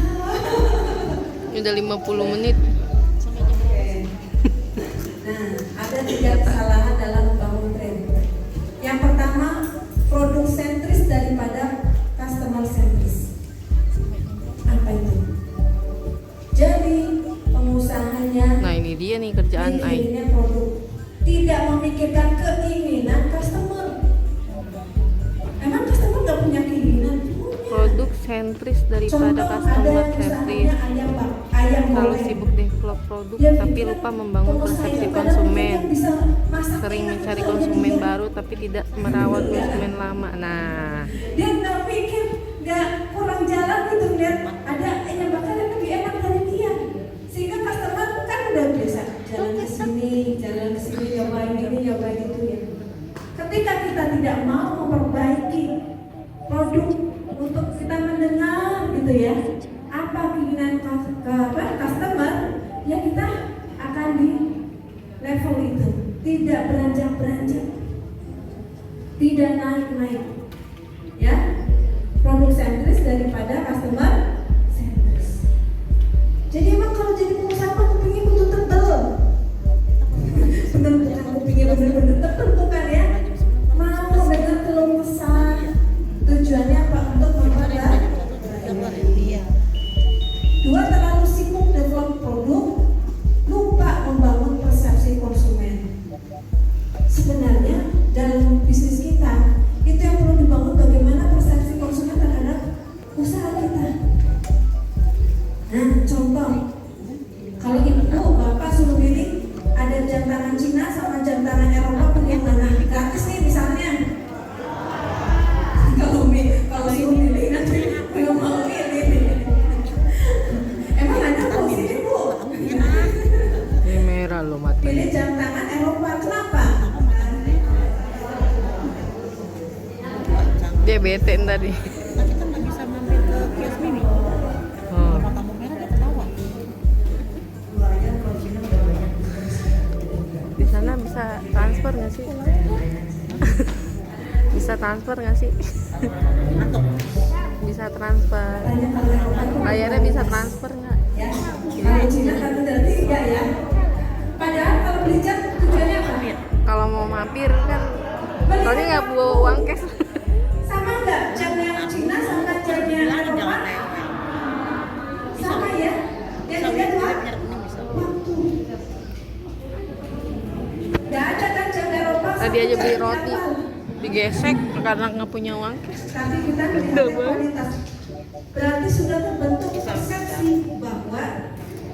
Udah 50 menit. Nah, ada 3 kesalahan dalam membangun brand. Yang pertama, produk sentris daripada customer sentris. Apa itu? Jadi pengusahanya Nah ini dia nih kerjaan Ai. mikirinnya produk, tidak memikirkan keinginan customer. Emang customer nggak punya keinginan? Punya. Produk sentris daripada Contoh, ada customer yang sentris. usahanya ayam Terlalu goreng. sibuk develop produk Dia tapi pikir lupa membangun pengusaha persepsi itu kadang konsumen. pikir bisa masak Sering enak mencari kalau konsumen dia. baru tapi tidak merawat konsumen lama. Nah, Dia nggak pikir, nggak kurang jalan gitu lihat ada yang bakal lebih enak dari dia, sehingga customer kan udah biasa jalan ke sini, nyobain ini, nyobain itu ya. Ketika kita tidak mau memperbaiki produk untuk kita mendengar gitu ya, apa keinginan customer, ya kita akan di level itu, tidak beranjak, tidak naik, ya, produk sentris daripada customer sentris. Jadi emang kalau jadi pengusaha kupingnya kudu tebel, bener bukan kupingnya bener-bener tebel bukan ya, mau dengar keluh kesah, tujuannya apa? Untuk memperbaiki. Dua, terlalu sibuk develop produk, lupa membangun persepsi konsumen. Sebenarnya dalam bisnis kita itu yang perlu dibangun, bagaimana persepsi konsumen terhadap usaha kita. Nah, contoh, kalau ibu bapak suruh pilih ada jam tangan Cina sama jam tangan Eropa, pilih yang mana? Gratis nih misalnya. Kalau suruh pilih nanti belum mau pilih. Emang ada posisi bu? ini merah loh mata. Pilih jam tangan Eropa, kenapa? Dia bete tadi. Kita nggak bisa mampir ke kios mini. Hmm. Kalau tamu merah dia ketawa. Di sana bisa transfer nggak sih? Bisa transfer nggak sih? Bisa transfer. Tanya kalau Eropa tuh Bayarnya bisa transfer nggak? ya. Kalau Cina kan berarti enggak ya. Padahal kalau beli jam tujuannya apa? Kalau mau mampir kan, soalnya nggak bawa uang cash. Sama enggak jam yang Cina sama jamnya Eropa? Sama ya? Yang juga waktu. Enggak ada kan jam Eropa. Tadi sama aja beli jam roti, Jepang. digesek karena nggak punya uang cash. Tapi kita melihat kualitas. Berarti sudah terbentuk persepsi bahwa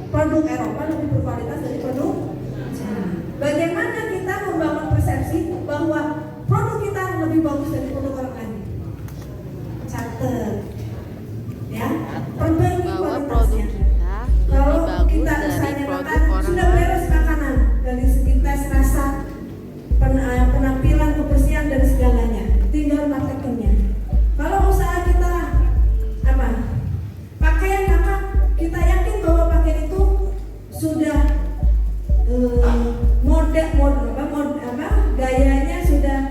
produk Eropa lebih berkualitas dari produk Cina. Bagaimana kita membangun persepsi bahwa produk kita lebih bagus dari produk orang lain? Catat, ya, perbaiki Bahwa produk kualitasnya. kita Kalau lebih bagus kita dari misalnya produk makan, orang sudah lain. beres makanan dari segi tes rasa, penampilan, kebersihan dan segalanya, tinggal marketingnya. Kalau usaha kita apa? Pakaian, maka kita yakin bahwa pakaian itu sudah gayanya sudah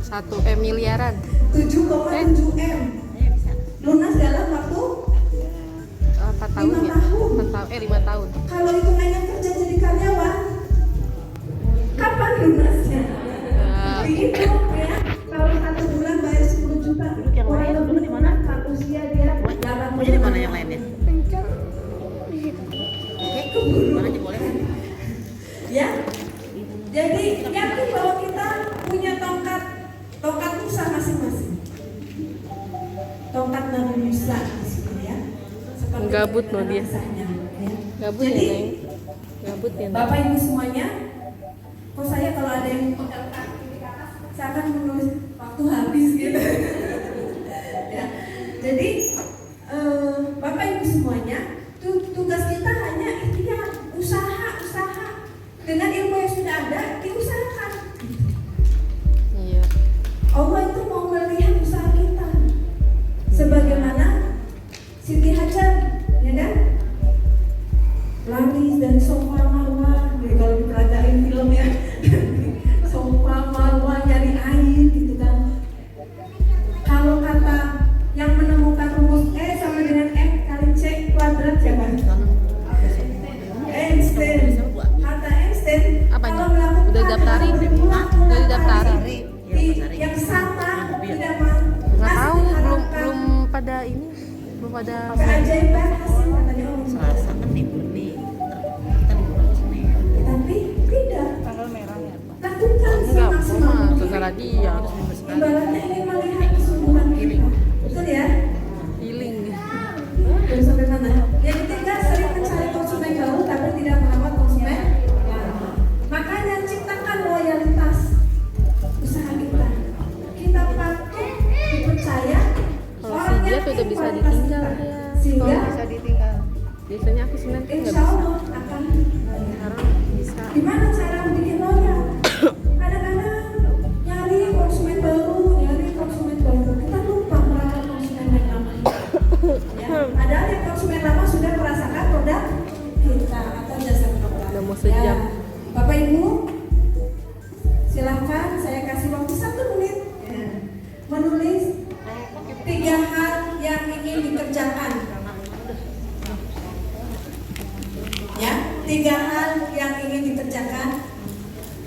1 miliaran. 7,7 M. Lunas dalam waktu 4 tahun 5 ya? tahun. 5 tahun. Kalau hitungannya kerja jadi karyawan, kapan lunasnya? Dihitung ya. Kalau 1 bulan bayar 10 juta, kurang lebih di mana? Usia dia 8 Jadi mana yang lainnya? Keburu. Mana aja boleh kan? Ya. Jadi yakin bahwa kita punya tongkat Musa masing-masing. Tongkat Nabi Musa di sini ya. Seperti Gabut loh dia. kisahnya, ya. Gabut ya, Jadi, Neng? Gabut ya, Neng? Bapak Ibu semuanya, kok saya kalau ada yang pegang kaki di atas, saya akan menulis waktu habis gitu. Ya. Jadi Bapak Ibu semuanya, tugas kita hanya ikhtiar, usaha dengan ilmu yang sudah ada diusahakan. Iya. Allah itu mau melihat usaha kita, sebagaimana Siti Hajar, ya kan? Lari dari Sofa Marwah, kalau diperagain film ya, Sofa Marwah nyari air gitu kan. Kalau kata yang menemukan rumus E sama dengan F kali C kuadrat siapa? Einstein. Kata Einstein, Apanya? kalau melakukan Udah daftarin? Udah didaftarin? yang sama tidak mau Nggak tahu, belum diharapkan pada ini, belum pada. keajaiban hasil katanya Allah. Selasa kan libur nih. Kita libur Senin. Tapi tidak. Tanggal merah ya, Pak? Lakukan Enggak, semaksimal mah mungkin. secara dia. Ibaratnya ingin melihat kesungguhan kita. Betul ya? Healing. Belum sampai mana? Yang ketiga, sering mencari konsumen baru tapi tidak merawat konsumen lama. Makanya ciptakan loyalitas usaha kita. Kita patut dipercaya. Kalau Orang si dia yang tuh udah bisa kualitas ditinggal kita. dia. Sehingga Kalau bisa ditinggal. Biasanya aku Senin tuh nggak insya bisa. Allah akan loyal. Sekarang bisa. Gimana cara bikin loyal? Kadang-kadang nyari konsumen baru. Kita lupa merawat konsumen yang lama. Ya, padahal yang konsumen lama sudah merasakan produk kita atau jasa kita. Udah mau sejam. Ya, Bapak Ibu, silahkan saya kasih waktu 1 menit ya, menulis 3 hal yang ingin dikerjakan. Ya, 3 hal yang ingin dikerjakan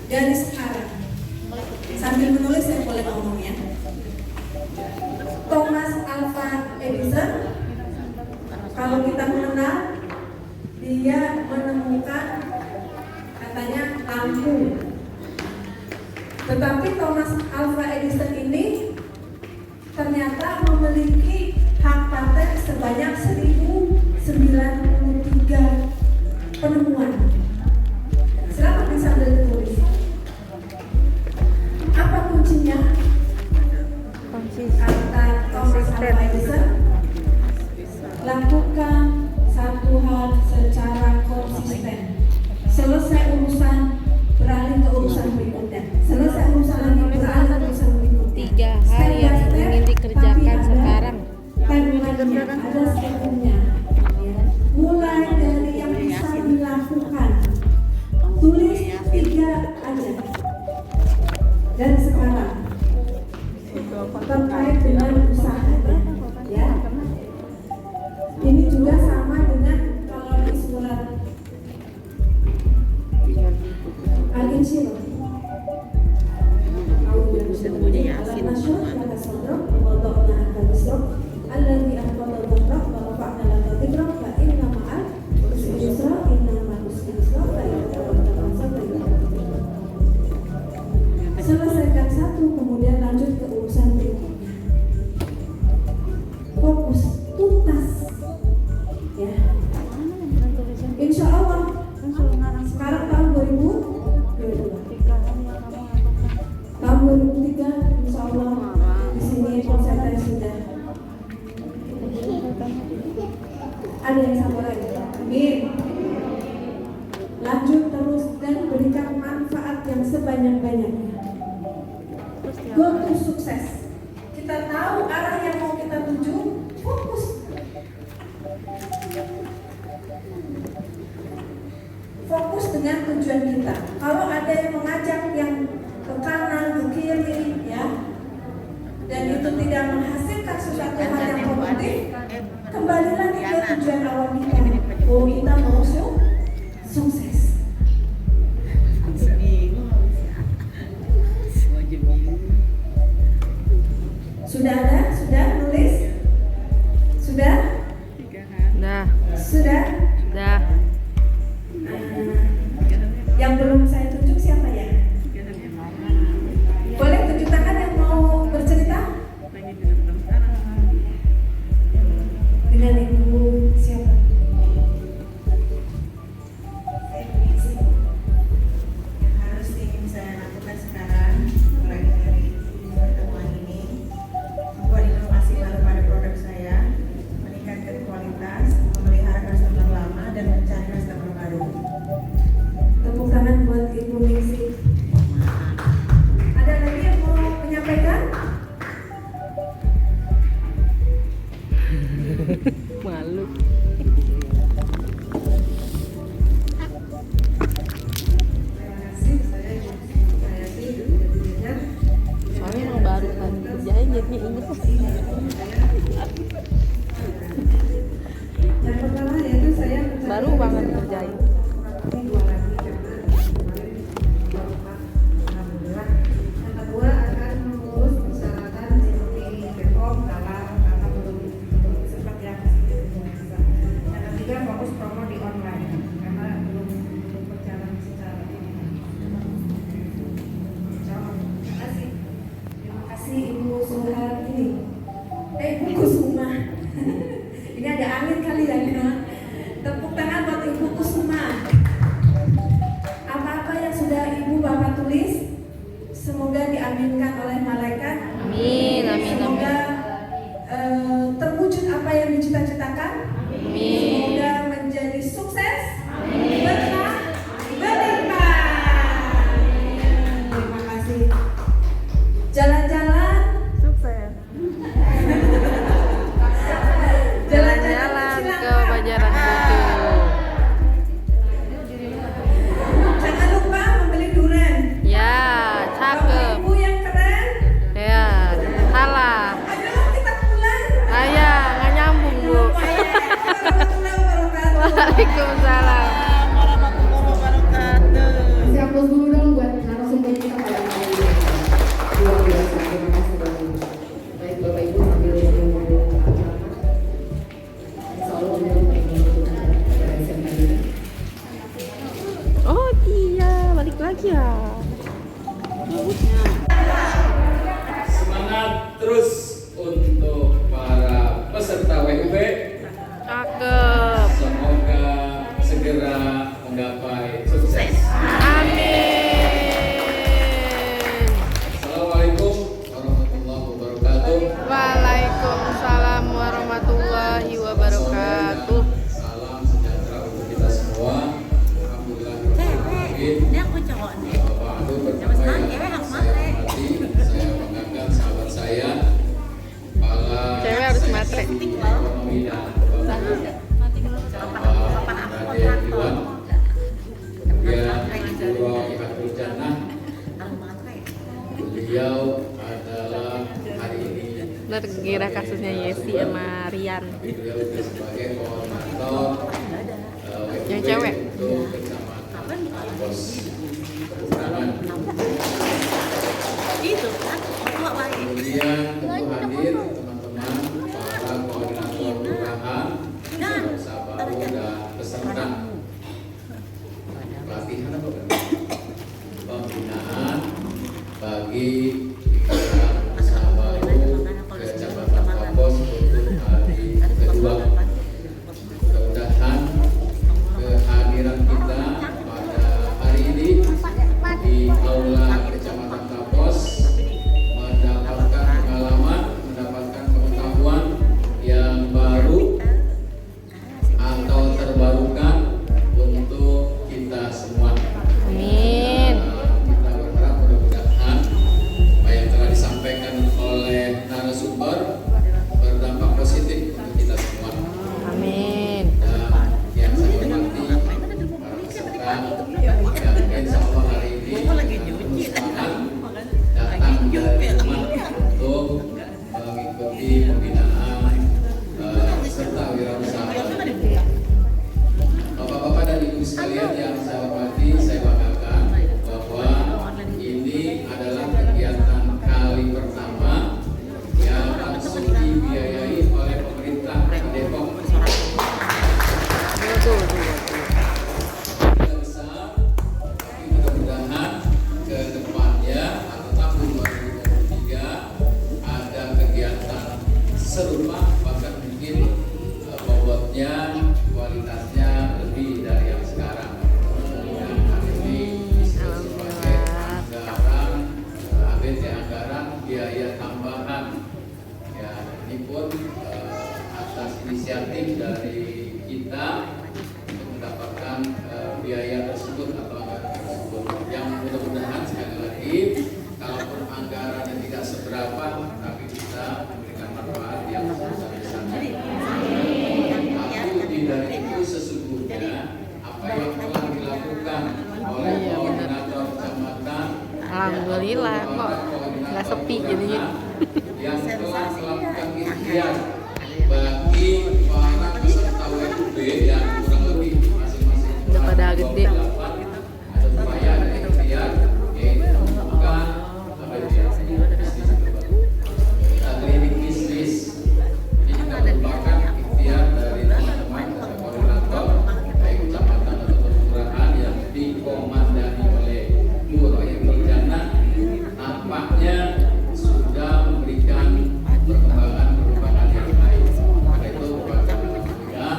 dari sekarang. Sambil menulis saya boleh ngomong ya. Thomas Alva Edison, kalau kita mengenal, dia menemukan katanya lampu. Tetapi Thomas Alva Edison ini ternyata memiliki hak paten sebanyak 1093 penemuan. Silakan disambil ditulis. Apa kuncinya? Kata Thomas Alva Edison, lakukan satu hal secara konsisten. Selesai urusan, beralih ke urusan berikutnya. Selesai urusan lagi, beralih ke urusan berikutnya. 3 hal yang ingin dikerjakan sekarang. Timeline-nya, ada stepnya. Mulai dari yang bisa dilakukan. Tulis 3 aja. Dan sekarang terkait dengan usaha, ya. Ini juga sama dengan kalau di surat Al-Insyirah. Semuanya Yasin. Selesaikan satu, kemudian lanjut ke urusan berikutnya. Fokus, tuntas, ya. Insya Allah sekarang tahun 2022. Tahun 2003 insya Allah di sini konsep saya sudah ada yang sama lagi. Amin. Lanjut terus dan berikan manfaat yang sebanyak-banyaknya. Go to sukses. Kita tahu arah yang mau kita tuju, fokus. Fokus dengan tujuan kita. Kalau ada yang mengajak yang ke kanan, ke kiri, ya, Sudah ada? Sudah nulis? Sudah? Dah, Sudah? dah. Yang belum saya tunjuk siapa ya? Boleh tunjuk tangan yang mau bercerita? Dengan ibu siapa? Saya permisi. Yang harus ingin saya lakukan sekarang mulai dari pertemuan ini membuat inovasi baru pada produk saya, meningkatkan kualitas, memelihara customer lama dan mencari customer baru. Tepuk tangan buat Ibu Ningsih. Ada lagi yang mau menyampaikan? Malu. Terima kasih. Saya sih jujur Soalnya emang baru kan kerjain jadinya inget. Yang pertama yaitu saya Baru banget kerjain. dua lagi karena kemarin alhamdulillah. Yang kedua akan mengurus persyaratan seperti BPOM, halal karena belum sempat yang bisa. Yang ketiga fokus promo di online karena belum berjalan secara Terima kasih. Terima kasih Ibu Suhartini. Ibu Kusuma. Ini ada angin kali ya, tepuk tangan buat Ibu Kusuma. Apa-apa yang sudah Ibu Bapak tulis, semoga diaminkan oleh malaikat. Amin, amin, Semoga terwujud apa yang dicita-citakan. Amin. Semoga menjadi sukses, berkah, berlimpah. Terima kasih. Jalan-jalan. Sukses. Jalan-jalan ke Pajaran Kutu. Jangan lupa membeli durian. Ya, Bapak cakep. Ibu yang keren. Ya, salah. Ayo kita pulang. Ayah, nggak nyambung bu. Warahmatullahi wabarakatuh. Waalaikumsalam. Kasih aplaus dulu dong buat narasumber kita pada hari ini. Luar biasa, terima kasih banyak. Baik Bapak Ibu sambil menunggu acara. Insya Allah beliau menunjukkan kepada SMA ini. Oh iya, balik lagi ya. Semangat terus untuk para peserta WUB. Cakep. Semoga segera menggapai sukses. Amin. Assalamualaikum warahmatullahi wabarakatuh. Waalaikumsalam warahmatullahi wabarakatuh. Salam sejahtera untuk kita semua. Alhamdulillah. Ini aku cowok nih. Bapak Adu pertama Jangan yang cewek, harus saya matre. hormati, saya banggakan sahabat saya, kepala Cewek harus Seksi matre. Ekonomi dan Keuangan Bapak Raden Iwan, kemudian Guru Ihatul Jannah. Beliau adalah hari ini Terkira kasusnya Yesi sama Rian. beliau sebagai koordinator Yang WUB cewek. untuk Kecamatan Ambos. Kemudian Itu kan, tua baik. kemudian tentu hadir teman-teman para koordinator kelurahan, peserta baru dan peserta pelatihan apa kan? Pembinaan bagi pikiran usaha baru Kecamatan Ambos untuk hari kedua. Mudah-mudahan kehadiran kita pada hari ini di aula Kecamatan Ambos mendapatkan pengalaman, mendapatkan pengetahuan yang baru atau terbarukan untuk kita semua. Amin. Kita berharap mudah-mudahan apa yang telah disampaikan oleh narasumber berdampak positif untuk kita semua. Amin. Dan yang saya hormati para peserta yang insya Allah hari ini berusaha datang dari rumah untuk mengikuti pembinaan serta wirausaha. Bapak-bapak dan ibu sekalian yang saya hormati, saya banggakan bahwa ini adalah kegiatan kali pertama yang PBT anggaran biaya tambahan. Ya, ini pun atas inisiatif dari kita untuk mendapatkan biaya tersebut atau anggaran tersebut. Yang mudah-mudahan sekali lagi, kalaupun anggarannya tidak seberapa, tapi kita memberikan manfaat yang besar-besarnya. Tapi dari itu sesungguhnya apa yang telah dilakukan oleh koordinator kecamatan, Alhamdulillah kok nggak sepi jadinya. yang telah melakukan ikhtiar bagi para peserta WUB yang kurang lebih masing-masing Udah pada gede. ada upaya dan ikhtiar yaitu membuka klinik bisnis. Ini juga merupakan ikhtiar dari teman-teman koordinator baik kecamatan atau kelurahan yang dikomandani oleh Bu Roy Jana, nampaknya sudah memberikan perkembangan yang baik. Karena itu ya,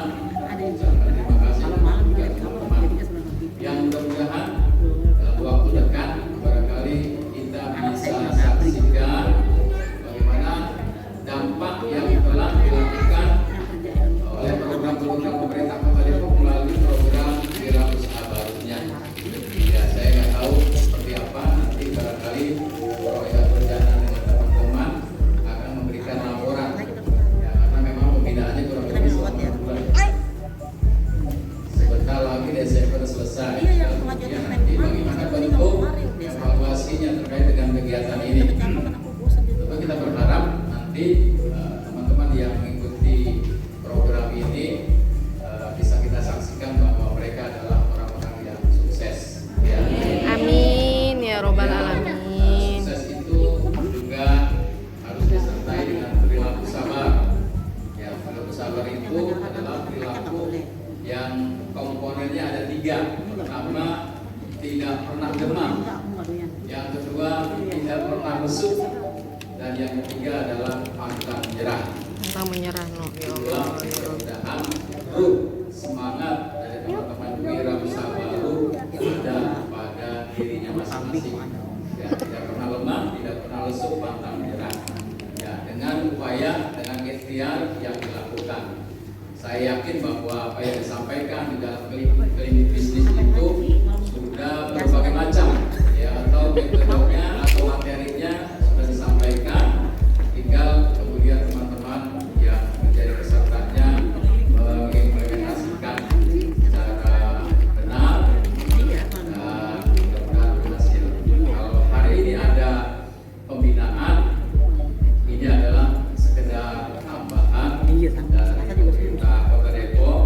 terima kasih juga teman-teman yang mudah-mudahan dalam waktu dekat barangkali kita bisa saksikan bagaimana dampak yang telah dilakukan oleh program-program pemerintah Kota Depok melalui program Wirausaha Barunya. Ya, saya nggak tahu seperti apa nanti barangkali proyek berjalan dengan teman-teman akan memberikan laporan. Ya, karena memang pembinaannya kurang lebih selama bulan. Sebentar lagi Desember selesai. Ya, nanti bagaimana bentuk evaluasinya terkait dengan kegiatan ini. Tentu kita berharap nanti teman-teman yang mengikuti program ini bisa kita saksikan bahwa mereka adalah orang-orang yang sukses. Ya. Amin ya robbal alamin. Sukses itu juga harus disertai dengan perilaku sabar. Ya, perilaku sabar itu adalah perilaku yang komponennya ada 3. Pertama, tidak pernah demam. Yang kedua, tidak pernah lesu. Dan yang ketiga adalah pantang menyerah. Tentang menyerah no ya Itulah Allah. mudah-mudahan ruh semangat dari teman-teman Wirausaha Baru ada pada dirinya masing-masing. Ya, tidak pernah lemah, tidak pernah lesu, pantang menyerah. Ya, dengan upaya, dengan ikhtiar yang dilakukan. Saya yakin bahwa apa yang disampaikan di dalam klinik bisnis itu sudah berbagai macam, ya, atau metodenya atau materinya sudah disampaikan. Tinggal kemudian teman-teman yang menjadi pesertanya mengimplementasikan secara benar dan mudah-mudahan berhasil. Kalau hari ini ada pembinaan, ini adalah sekedar tambahan dari pemerintah Kota Depok,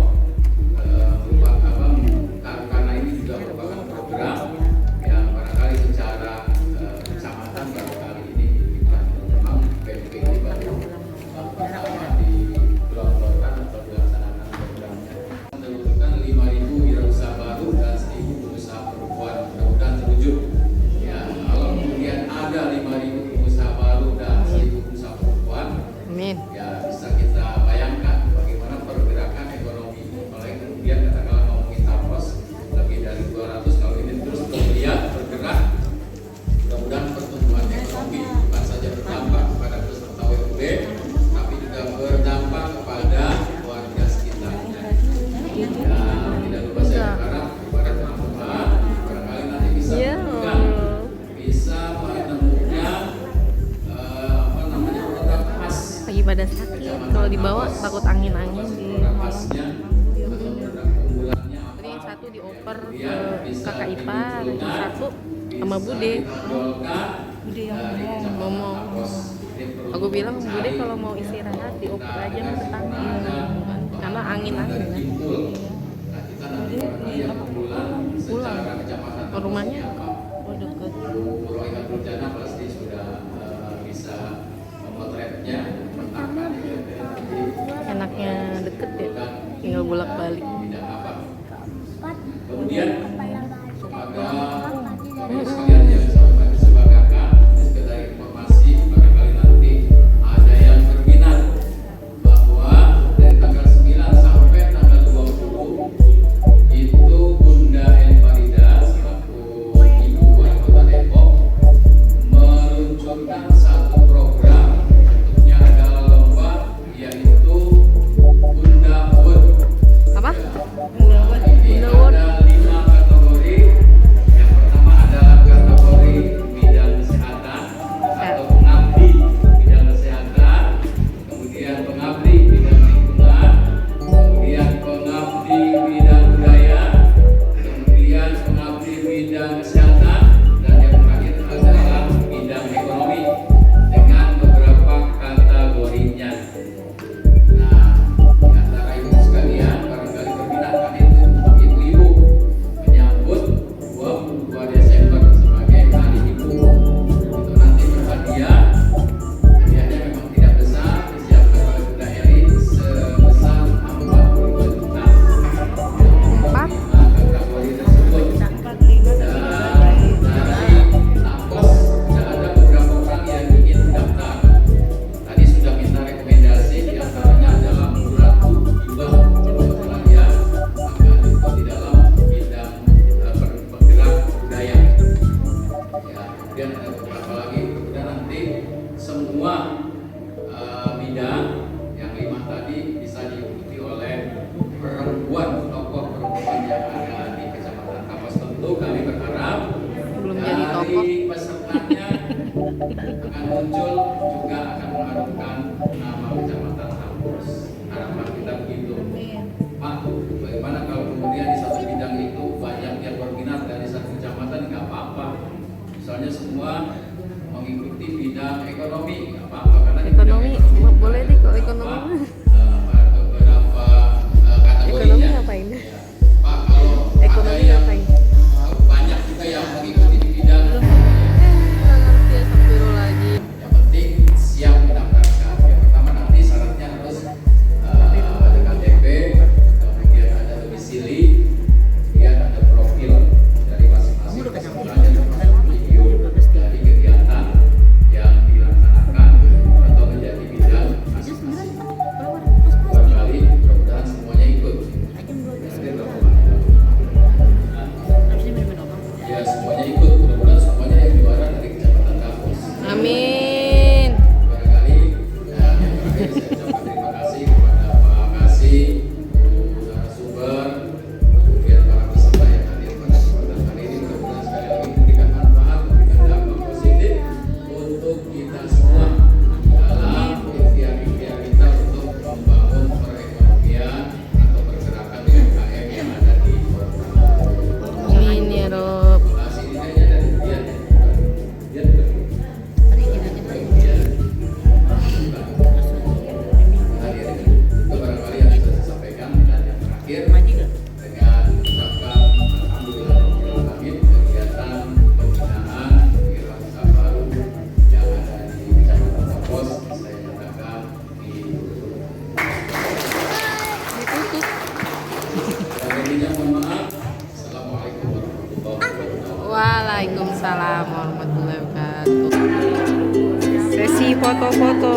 karena ini juga merupakan program yang barangkali secara kecamatan barangkali ini kita memang PPP ini baru pertama digelontorkan atau dilaksanakan programnya. Menurunkan 5.000 wirausaha baru dan 1.000 pengusaha perempuan, mudah-mudahan terwujud. Ya, kalau kemudian ada 5.000 pengusaha baru dan 1.000 pengusaha perempuan, Amin. ya bisa kita bayangkan bagaimana pergerakan ekonomi. Apalagi kemudian katakanlah ngomongin tapos lebih dari 200, kalau ini terus kemudian bergerak, mudah-mudahan pertumbuhan ekonomi bukan saja berdampak kepada peserta WUB, tapi juga berdampak kepada warga sekitarnya. Ya, tidak lupa saya berharap kepada teman-teman barangkali nanti bisa Ya menemukan, bisa menemukan program khas. Lagi pada sakit. Kalau dibawa takut angin-angin di Program khasnya atau produk unggulannya apa. Tadi yang satu dioper ke Kemudian bisa kakak ipar, yang dimunculkan, satu bisa sama Bude. ditonjolkan Bude yang dari ngomong. kecamatan Ngomong. Tapos. Aku bilang Bude kalau mau istirahat dioper aja ke tangkil karena angin-angin kan. Nah, kita nanti barangkali yang bulan secara kecamatan Ke rumahnya apa. oh deket. Bu Roy Jana pasti sudah bisa memotretnya, memetakannya kira-kira nanti Enaknya deket ya, tinggal bolak-balik. bidang apa. Kemudian kepada bapak sekalian yang saya sebagakan, ini sekedar informasi barangkali nanti ada yang berminat bahwa dari tanggal 9 sampai tanggal 20 itu Bunda El Farida selaku Ibu Wali Kota Depok meluncurkan meluncurkan satu program, bentuknya adalah lomba, yaitu Bunda Wood. Apa? Nah, ini ada 5 kategori. Yang pertama adalah kategori bidang kesehatan atau pengabdi bidang kesehatan, kemudian pengabdi bidang lingkungan, kemudian pengabdi bidang budaya, kemudian pengabdi bidang kesehatan, dan yang terakhir adalah bidang ekonomi dengan beberapa kategorinya. Nah, di antara ibu sekalian barangkali berminat kan itu untuk ibu-ibu menyambut 22 Desember sebagai Hari Ibu. Itu nanti berhadiah. Hadiahnya memang tidak besar, disiapkan oleh Bunda Eri sebesar 42 juta. Empat. 5 kategori tersebut. Dan dari Tapos sudah ada beberapa orang yang ingin mendaftar. Tadi sudah minta rekomendasi, di antaranya adalah Bu Ratu Ibah. Kalau dia maka itu di dalam bidang bergerak budaya. Ya, kemudian ada beberapa lagi. Kemudian nanti semua bidang yang 5 tadi bisa diikuti oleh perempuan, tokoh perempuan yang ada di Kecamatan Tapos. Tentu kami berharap Belum jadi tokoh. dari pesertanya akan muncul juga akan mengharumkan nama Kecamatan Tapos. Harapan kita begitu. Pak, bagaimana kalau kemudian di satu bidang itu banyak yang berminat dari satu kecamatan? Nggak apa-apa. Misalnya semua mengikuti bidang ekonomi, nggak apa-apa karena di bidang Ekonomi, boleh deh kalau beberapa, ekonomi. beberapa kategorinya. Ekonomi ngapain? Ya. Pak, kalau Ekonomi ada yang ngapain? banyak juga yang mengikuti di bidang Nggak ngerti, astagfirullahaladzim. yang penting siap mendaftarkan. Yang pertama nanti syaratnya harus ada KTP, kemudian ada domisili, kemudian ada profil dari masing-masing pesertanya, termasuk video dari kegiatan yang dilaksanakan atau menjadi bidang masing-masing. Barangkali mudah-mudahan semuanya ikut. Hadir berapa banyak? Ya semuanya ikut, mudah-mudahan semuanya yang juara dari Kecamatan Tapos. Amin. Barangkali yang terakhir saya ucapkan terima kasih kepada Pak Kasih, Bu narasumber, kemudian para peserta yang hadir pada kesempatan kali ini. Mudah-mudahan sekali lagi memberikan manfaat, memberikan dampak positif untuk kita semua dalam ikhtiar-ikhtiar kita untuk membangun perekonomian atau pergerakan UMKM yang ada di kota. Amin ya Rob. Terima kasih, ini kayaknya dari Dian ya. Dian betul. Baik, Dian. Hadir. Itu barangkali yang bisa saya sampaikan. Dan yang terakhir dengan ucapkan alhamdulillah kegiatan pembinaan wira-usaha baru yang ada di Kecamatan Tapos saya nyatakan ditutup. Ditutup. Dan intinya mohon maaf. Assalamualaikum warahmatullahi wabarakatuh. Waalaikumsalam warahmatullahi wabarakatuh. Sesi foto-foto.